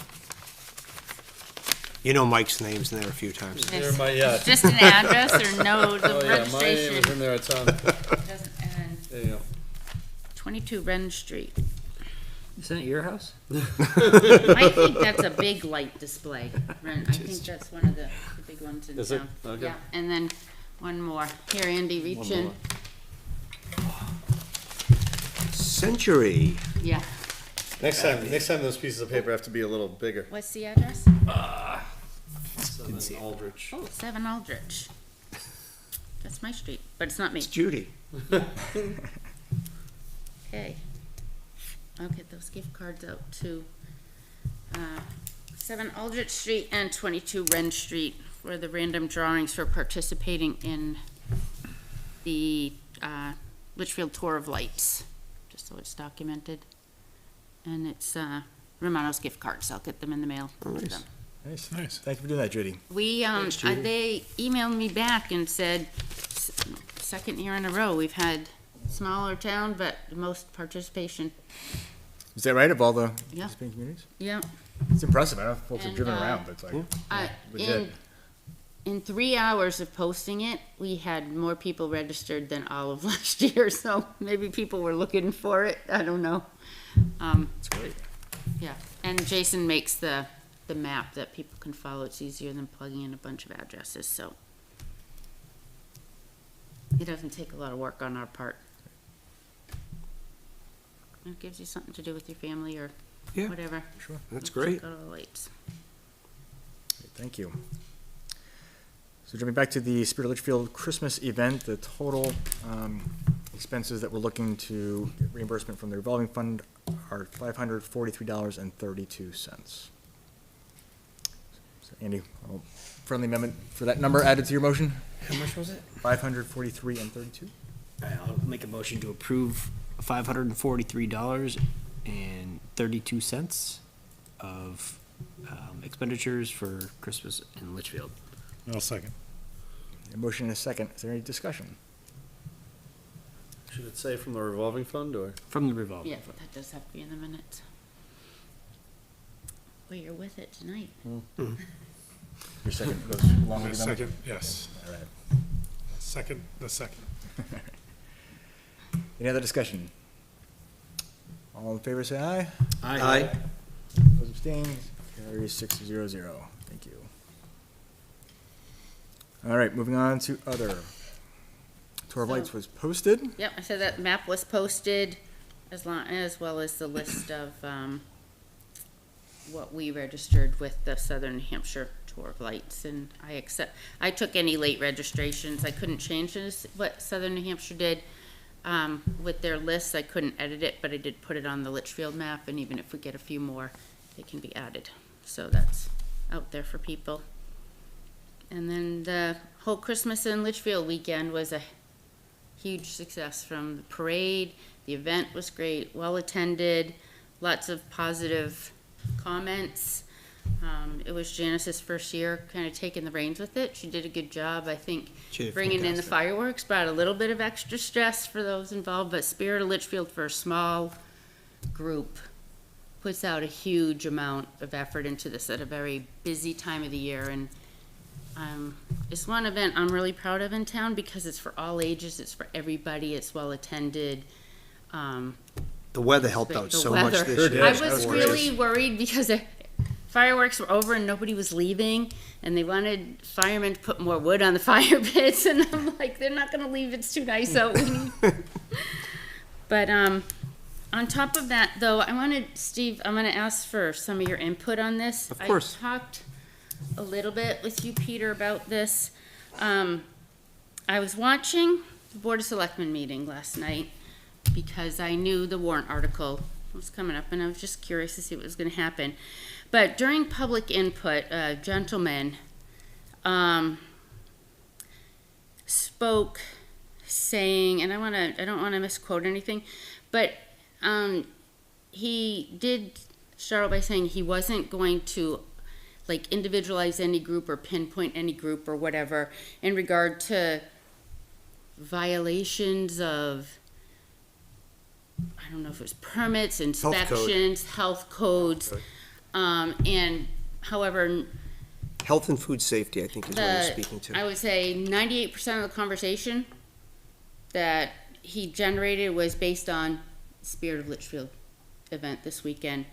You know Mike's name's in there a few times. This- yeah. Just an address or no, the Oh, yeah, my name registration is in there a ton. doesn't end. There you go. 22 Ren Street. Isn't it your house? I think that's a big light display, Ren. I think that's one of the big ones in Is it? town. Okay. Yeah, and then one more. Here, Andy, reach in. Century. Yeah. Next time those pieces of paper have to be a little bigger. What's the address? Aldrich. Oh, 7 Aldrich. That's my street, but it's not me. It's Judy. Okay. I'll get those gift cards out to 7 Aldrich Street and 22 Ren Street for the random drawings for participating in the Litchfield Tour of Lights, just so it's documented. And it's Romano's gift cards. I'll get them in the mail to Nice. them. Nice. Nice. Thank you for doing that, Judy. We, Judy. they emailed me back and said, second year in a row, we've had smaller town, but the most participation. Is that right, of all the Yeah. participating communities? Yeah. It's impressive. I don't know if folks have And, driven around, but it's like, legit. In 3 hours of posting it, we had more people registered than all of last year, so maybe people were looking for it, I don't know. It's great. Yeah, and Jason makes the map that people can follow, it's easier than plugging in a bunch of addresses, so. It doesn't take a lot of work on our part. It gives you something to do with your family or Yeah. whatever. Sure. That's great. Check out all the lights. Thank you. So jumping back to the Spirit of Litchfield Christmas event, the total expenses that we're looking to get reimbursement from the revolving fund are $543.32. So Andy, friendly amendment for that number added to your motion? How much was it? $543.32? I'll make a motion to approve $543.32 of expenditures for Christmas in Litchfield. I'll second. A motion and a second. Is there any discussion? Should it say from the revolving fund or? From the revolving Yeah, fund. that does have to be in the minutes. Well, you're with it tonight. Your second goes along The with the number? second, yes. All right. The second. Any other discussion? All in favor, say aye. Aye. Those abstained, carries 6-0-0. Thank you. All right, moving on to other. Tour of Lights was posted. Yep, I said that map was posted as well as the list of, what we registered with the Southern New Hampshire Tour of Lights, and I took any late registrations. I couldn't change this, what Southern New Hampshire did, with their lists. I couldn't edit it, but I did put it on the Litchfield map, and even if we get a few more, they can be added. So that's out there for people. And then the whole Christmas in Litchfield weekend was a huge success, from the parade. The event was great, well attended, lots of positive comments. It was Janice's first year kind of taking the reins with it. She did a good job. I think She did bringing in the fantastic. fireworks brought a little bit of extra stress for those involved, but Spirit of Litchfield, for a small group, puts out a huge amount of effort into this at a very busy time of the year. And it's one event I'm really proud of in town because it's for all ages, it's for everybody, it's well attended. The weather helped out The so much weather. this year. I was really worried because the fireworks were over and nobody was leaving, and they wanted firemen to put more wood on the fire pits, and I'm like, they're not gonna leave, it's too nice out. But on top of that, though, Steve, I'm gonna ask for some of your input on this. Of course. I talked a little bit with you, Peter, about this. I was watching the Board of Selectmen meeting last night because I knew the warrant article was coming up, and I was just curious to see what was gonna happen. But during public input, a gentleman spoke saying, and I don't wanna misquote anything, but he did start out by saying he wasn't going to like individualize any group or pinpoint any group or whatever in regard to violations of, I don't know if it was permits, inspections, health codes, and however, Health and food safety, I think is what you're speaking to. I would say 98% of the conversation that he generated was based on Spirit of Litchfield event this weekend,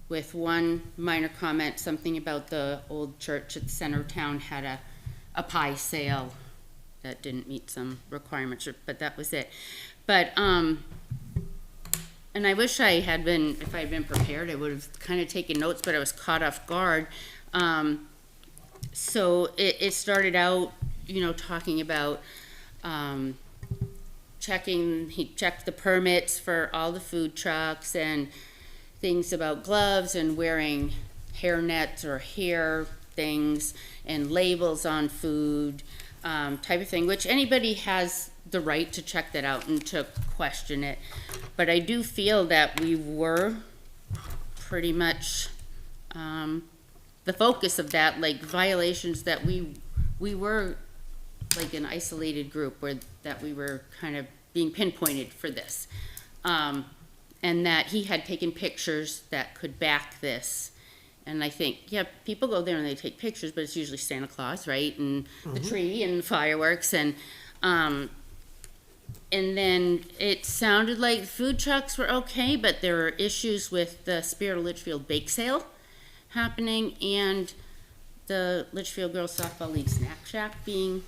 with one minor comment, something about the old church at the center of town had a pie sale that didn't meet some requirements, but that was it. But, and I wish I had been, if I had been prepared, I would have kind of taken notes, but I was caught off guard. So it started out, talking about, he checked the permits for all the food trucks and things about gloves and wearing hair nets or hair things and labels on food, type of thing, which anybody has the right to check that out and to question it. But I do feel that we were pretty much the focus of that, like violations that we were like an isolated group where that we were kind of being pinpointed for this. And that he had taken pictures that could back this. And I think, yeah, people go there and they take pictures, but it's usually Santa Claus, right? And the tree and fireworks. And then it sounded like the food trucks were okay, but there were issues with the Spirit of Litchfield bake sale happening and the Litchfield Girls Softball League Snack Shack being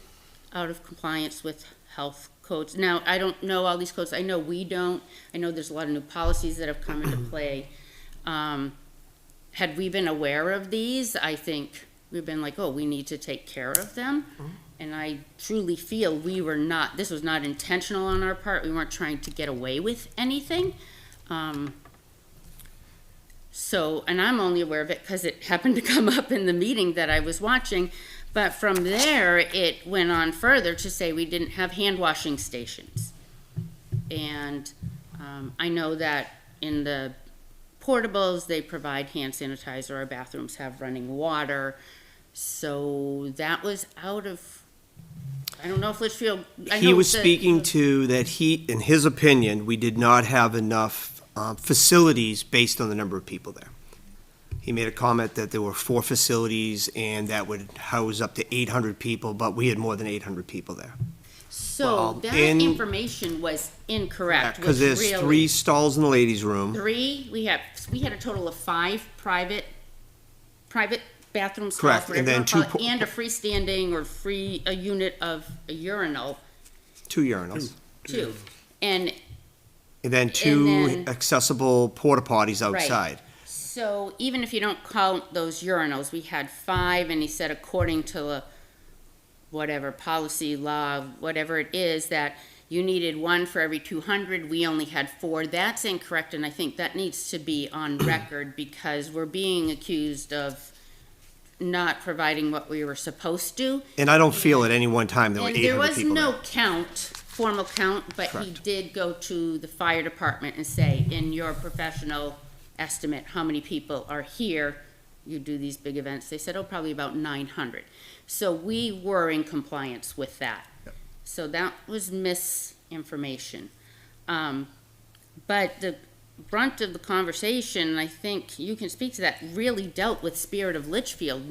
out of compliance with health codes. Now, I don't know all these codes. I know we don't. I know there's a lot of new policies that have come into play. Had we been aware of these, I think we've been like, oh, we need to take care of them. And I truly feel this was not intentional on our part. We weren't trying to get away with anything. And I'm only aware of it because it happened to come up in the meeting that I was watching. But from there, it went on further to say we didn't have hand washing stations. And I know that in the portables, they provide hand sanitizer. Our bathrooms have running water. So that was out of I don't know if Litchfield, I He know was the- speaking to that he, in his opinion, we did not have enough facilities based on the number of people there. He made a comment that there were 4 facilities and that would house up to 800 people, but we had more than 800 people there. So well, that in- information was incorrect. Because was there's really 3 stalls in the ladies' room. we had a total of 5 private bathroom stalls, Correct, whatever and you then wanna call 2 it, and a freestanding or a unit of a urinal, 2 urinals. too. And And then 2 then- accessible porta potties outside. so even if you don't count those urinals, we had 5, and he said according to the whatever policy, law, whatever it is, that you needed 1 for every 200, we only had 4. That's incorrect, and I think that needs to be on record, because we're being accused of not providing what we were supposed to. And I don't feel at any one time there were And 800 there was people no there. count, formal count, but he Correct. did go to the fire department and say, in your professional estimate, how many people are here? You do these big events. They said, oh, probably about 900. So we were in compliance with that. So that was misinformation. But the brunt of the conversation, I think you can speak to that, really dealt with Spirit of Litchfield,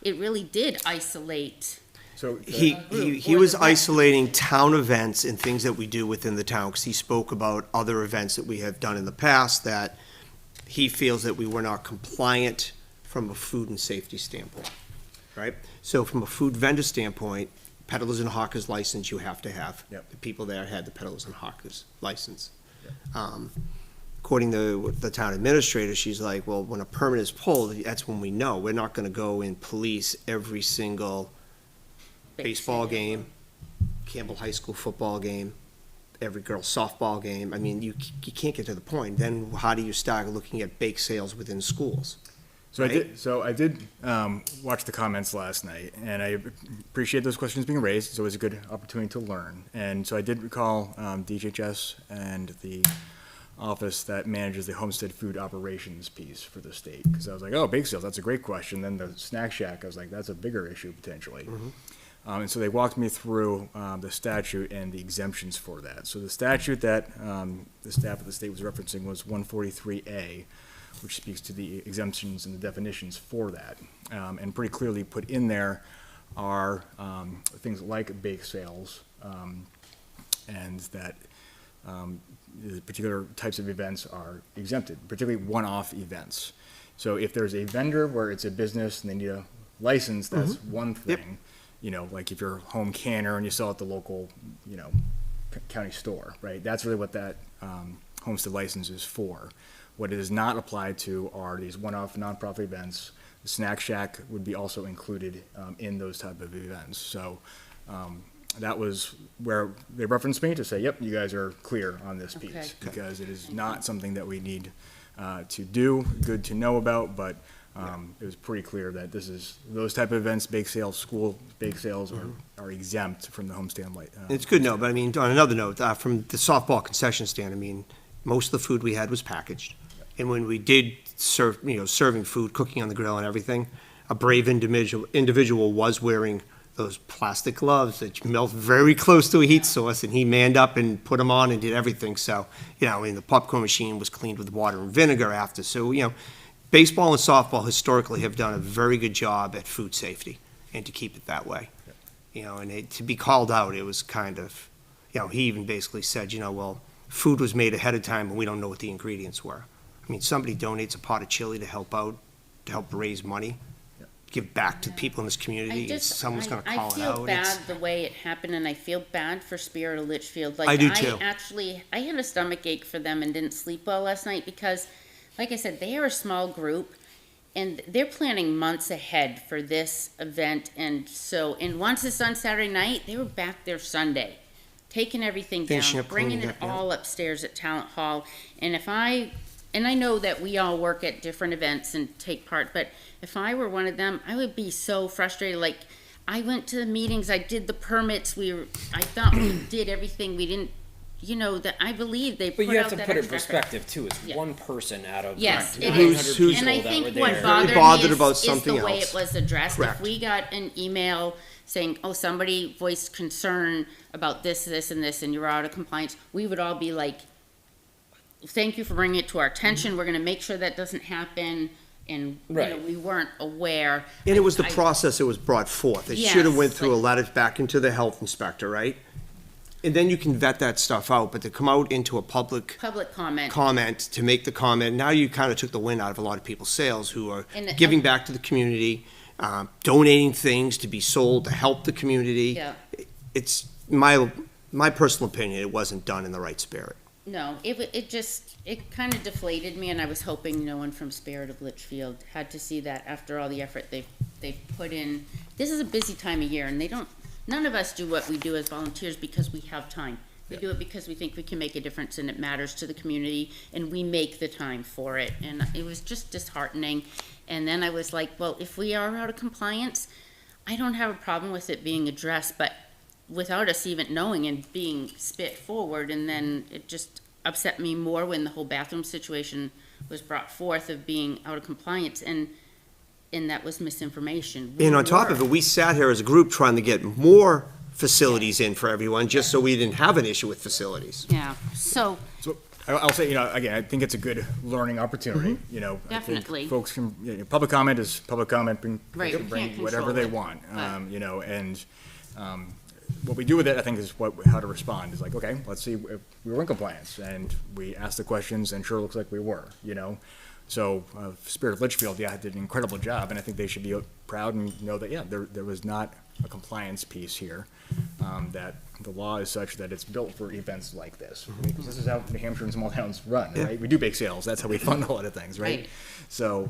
it really did isolate. So He was isolating town events and things that we do within the town, because he spoke about other events that we have done in the past that he feels that we were not compliant from a food and safety standpoint, right? So from a food vendor standpoint, peddlers and hawkers license you have to have. Yep. The people there had the peddlers and hawkers license. According to the town administrator, she's like, well, when a permit is pulled, that's when we know. We're not gonna go and police every single baseball game, Campbell High School football game, every girls softball game. I mean, you can't get to the point. Then how do you start looking at bake sales within schools? So right? I did watch the comments last night, and I appreciate those questions being raised. It's always a good opportunity to learn. And so I did recall DHHS and the office that manages the homestead food operations piece for the state. Because I was like, oh, bake sales, that's a great question. Then the snack shack, I was like, that's a bigger issue potentially. And so they walked me through the statute and the exemptions for that. So the statute that the staff of the state was referencing was 143A, which speaks to the exemptions and the definitions for that. And pretty clearly put in there are things like bake sales, and that the particular types of events are exempted, particularly one-off events. So if there's a vendor where it's a business and they need a license, that's one Yep. thing. You know, like if you're a home canner and you sell at the local, you know, county store, right? That's really what that homestead license is for. What it is not applied to are these one-off nonprofit events. The snack shack would be also included in those type of events. So that was where they referenced me to say, yep, you guys are clear on this piece. Okay. Because it is not something that we need to do, good to know about, but it was pretty clear that this is, those type of events, bake sales, school bake sales are exempt from the homestand light. It's good to know, but I mean, on another note, from the softball concession stand, I mean, most of the food we had was packaged. And when we did serve, serving food, cooking on the grill and everything, a brave individual was wearing those plastic gloves that melt very close to a heat source, and he manned up and put them on and did everything. So, and the popcorn machine was cleaned with water and vinegar after. So, baseball and softball historically have done a very good job at food safety and to keep it that way. And to be called out, it was kind of, he even basically said, well, food was made ahead of time and we don't know what the ingredients were. I mean, somebody donates a pot of chili to help out, to help raise money, give back to people in this community. Someone's going to call it out. I feel bad the way it happened, and I feel bad for Spirit of Litchfield. Like, I do too. I had a stomach ache for them and didn't sleep well last night because, like I said, they are a small group, and they're planning months ahead for this event. And once it's on Saturday night, they were back there Sunday, taking everything Finishing down, up, bringing cleaning it up, yeah. all upstairs at Talent Hall. And I know that we all work at different events and take part, but if I were one of them, I would be so frustrated. Like, I went to the meetings, I did the permits, I thought we did everything, we didn't, that I believe they put But you have out to that put it in extra perspective too. It's Yeah. one person out of Yes, it 900 is. people And I that think were what there. bothered bothered me about is something the way else. it was addressed. Correct. If we got an email saying, oh, somebody voiced concern about this, this, and this, and you're out of compliance, we would all be like, thank you for bringing it to our attention, we're gonna make sure that doesn't happen, and, you know, Right. we weren't aware. And it was the I- process it was brought forth. It should have went Yes, through a like- letter back into the health inspector, right? And then you can vet that stuff out, but to come out into a public Public comment. comment, to make the comment, now you kind of took the wind out of a lot of people's sails who are And- giving back to the community, donating things to be sold to help the community. Yeah. It's my personal opinion, it wasn't done in the right spirit. No, it kind of deflated me, and I was hoping no one from Spirit of Litchfield had to see that after all the effort they've put in. This is a busy time of year, and none of us do what we do as volunteers because we have time. We do it because we think we can make a difference and it matters to the community, and we make the time for it. And it was just disheartening. And then I was like, well, if we are out of compliance, I don't have a problem with it being addressed, but without us even knowing and being spit forward, and then it just upset me more when the whole bathroom situation was brought forth of being out of compliance, and that was misinformation. And on top of it, we sat here as a group trying to get more facilities in for everyone, just so we didn't have an issue with facilities. Yeah, so, So I'll say, again, I think it's a good learning opportunity, I think Definitely. folks can, public comment is public comment, Right, they we can bring can't whatever control they it, want, but- and what we do with it, I think, is how to respond, is like, okay, let's see if we were in compliance, and we asked the questions, and sure looks like we were, So, Spirit of Litchfield, did an incredible job, and I think they should be proud and know that, there was not a compliance piece here, that the law is such that it's built for events like this. Because this is how New Hampshire and small towns run, right? We do bake sales, that's how we fund a lot of things, right? Right. So,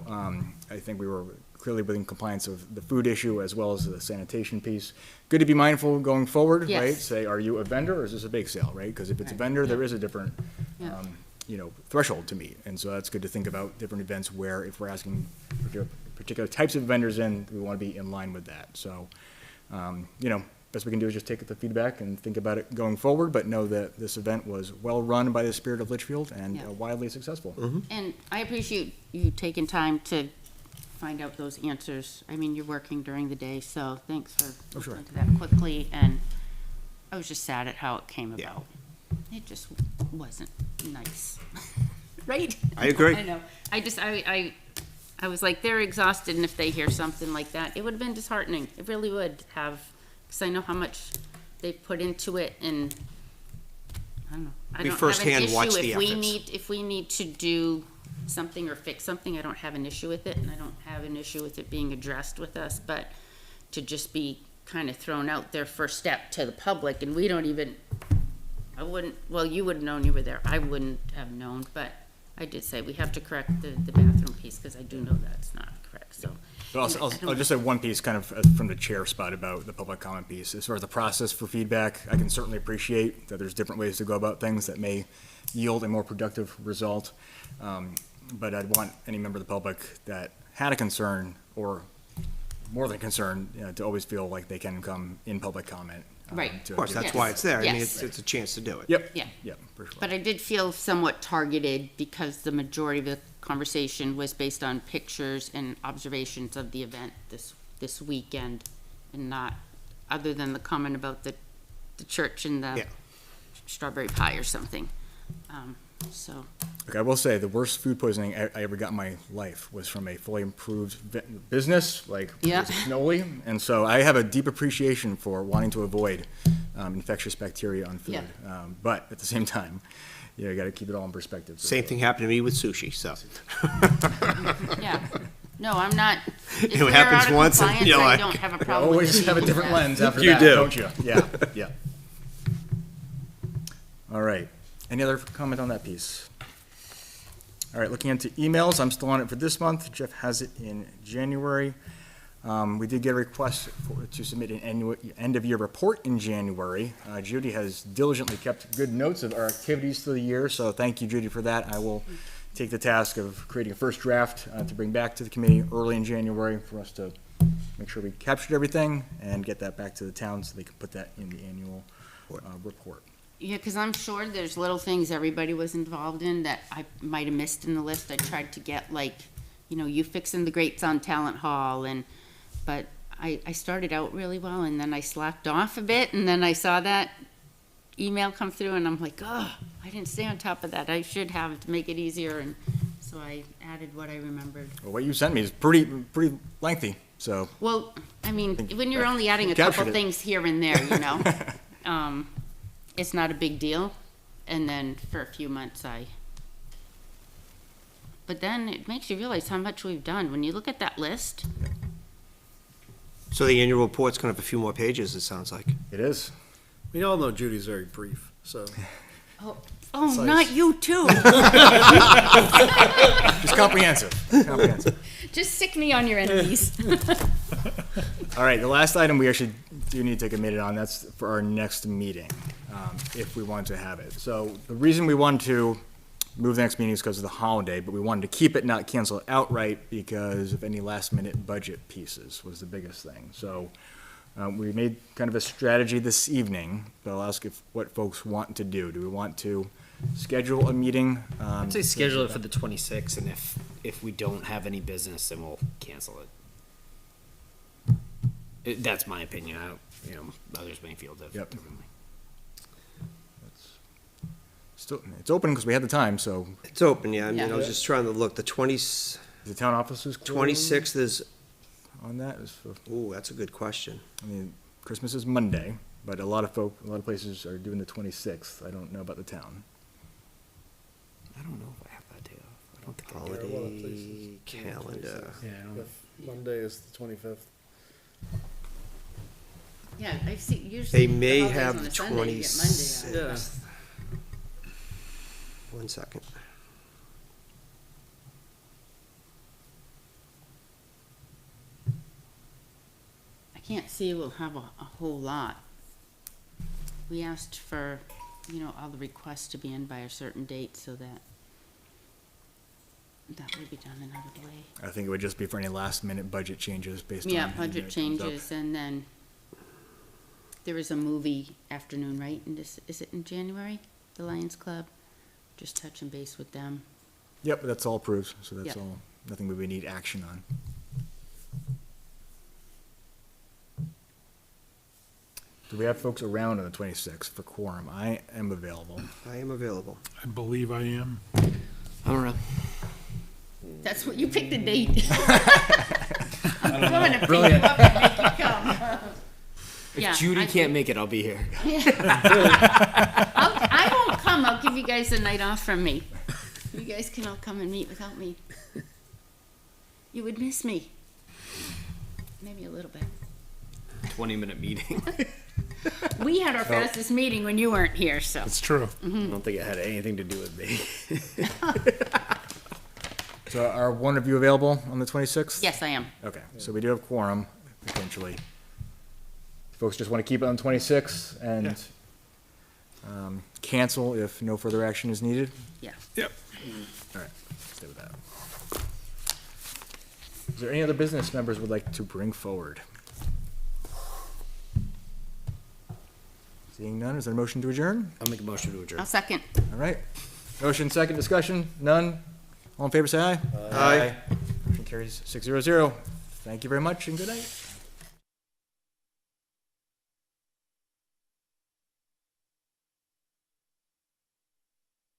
I think we were clearly within compliance of the food issue as well as the sanitation piece. Good to be mindful going forward, right? Yes. Say, are you a vendor or is this a bake sale, right? Because if it's a vendor, there is a different, Yeah. threshold to meet. And so that's good to think about different events where if we're asking particular types of vendors in, we want to be in line with that. So, best we can do is just take the feedback and think about it going forward, but know that this event was well-run by the Spirit of Litchfield and Yeah. wildly successful. and I appreciate you taking time to find out those answers. I mean, you're working during the day, so thanks for Oh, sure. looking into that quickly, and I was just sad at how it came Yeah. about. It just wasn't nice, right? I agree. I know. I was like, they're exhausted, and if they hear something like that, it would have been disheartening. It really would have, because I know how much they put into it, and I don't know. I We don't have an firsthand watched issue the efforts. if we need to do something or fix something, I don't have an issue with it, and I don't have an issue with it being addressed with us, but to just be kind of thrown out there first step to the public, and we don't even, well, you would have known, you were there, I wouldn't have known, but I did say we have to correct the bathroom piece, because I do know that's not correct, so. But I I'll don't- just say one piece kind of from the chair spot about the public comment piece. As far as the process for feedback, I can certainly appreciate that there's different ways to go about things that may yield a more productive result. But I'd want any member of the public that had a concern or more than a concern, to always feel like they can come in public comment. Right. to Of course, give- that's why it's there. I mean, Yes. it's a chance to do it. Yep. Yeah. Yep, for sure. But I did feel somewhat targeted because the majority of the conversation was based on pictures and observations of the event this weekend, and not, other than the comment about the church and the Yeah. strawberry pie or something. So, Okay, I will say, the worst food poisoning I ever got in my life was from a fully improved business, like Yeah. it was cannoli. And so I have a deep appreciation for wanting to avoid infectious bacteria on food. Yeah. But at the same time, you got to keep it all in perspective. Same thing happened to me with sushi, so. yeah. No, I'm not. If It we're happens out of once and compliance, you're I like- don't have a You problem with always it have a being different that. lens after You that, do. don't you? Yeah, yeah. All right. Any other comment on that piece? All right, looking into emails, I'm still on it for this month. Jeff has it in January. We did get a request to submit an end-of-year report in January. Judy has diligently kept good notes of our activities through the year, so thank you, Judy, for that. I will take the task of creating a first draft to bring back to the committee early in January for us to make sure we captured everything and get that back to the town so they can put that in the annual report. Yeah, because I'm sure there's little things everybody was involved in that I might have missed in the list. I tried to get, like, you fixing the grates on Talent Hall, but I started out really well and then I slacked off a bit and then I saw that email come through and I'm like, oh, I didn't stay on top of that. I should have to make it easier. And so I added what I remembered. Well, what you sent me is pretty lengthy, so. Well, I mean, when you're only adding a couple Captured it. things here and there, it's not a big deal. And then for a few months but then it makes you realize how much we've done. When you look at that list, So the annual report's gonna have a few more pages, it sounds like. It is. We all know Judy's very brief, so. oh, Size. not you too. Just comprehensive. Just sick me on your enemies. All right, the last item we actually do need to take a minute on, that's for our next meeting, if we want to have it. So the reason we wanted to move the next meeting is because of the holiday, but we wanted to keep it, not cancel it outright because of any last-minute budget pieces was the biggest thing. So we made kind of a strategy this evening, but I'll ask what folks want to do. Do we want to schedule a meeting? I'd say schedule it for the 26th, and if we don't have any business, then we'll cancel it. That's my opinion. I don't, others may feel Yep. differently. Still, it's open because we had the time, so It's open, yeah, I mean, Yeah. I was just trying to look, the the town offices closed 26th is, on that? Is for, ooh, that's a good question. I mean, Christmas is Monday, but a lot of places are doing the 26th. I don't know about the town. I don't know if I have that day off. I don't think I do. a lot of Holiday places. calendar. Yeah, I don't know. Monday is the 25th. Yeah, I see, usually. They may the holidays have on the a Sunday, you get Monday off. 26th. One second. I can't see we'll have a whole lot. We asked for, all the requests to be in by a certain date so that would be done and out of the way. I think it would just be for any last-minute budget changes based on. Yeah, anything budget that comes up. changes and then there is a movie afternoon, right? And is it in January? The Lions Club? Just touching base with them. Yep, that's all approved, so that's Yep. all, nothing we would need action on. Do we have folks around on the 26th for quorum? I am available. I am available. I believe I am. I don't know. That's what, you picked the date. I'm going to pick you up and make you come. If Yeah, Judy I can't make it, I'll be here. I won't come. I'll give you guys a night off from me. You guys can all come and meet without me. You would miss me. Maybe a little bit. 20-minute meeting. We had our fastest meeting when you weren't here, so. It's true. I don't think it had anything to do with me. So are one of you available on the 26th? Yes, I am. Okay, so we do have quorum, potentially. Folks just want to keep it on 26th and cancel if no further action is needed? Yeah. Yep. All right, stay with that. Is there any other business members would like to bring forward? Seeing none, is there a motion to adjourn? I'll make a motion to adjourn. I'll second. All right. Motion, second discussion, none? All in favor, say aye. Aye. Motion carries 600. Thank you very much and good night.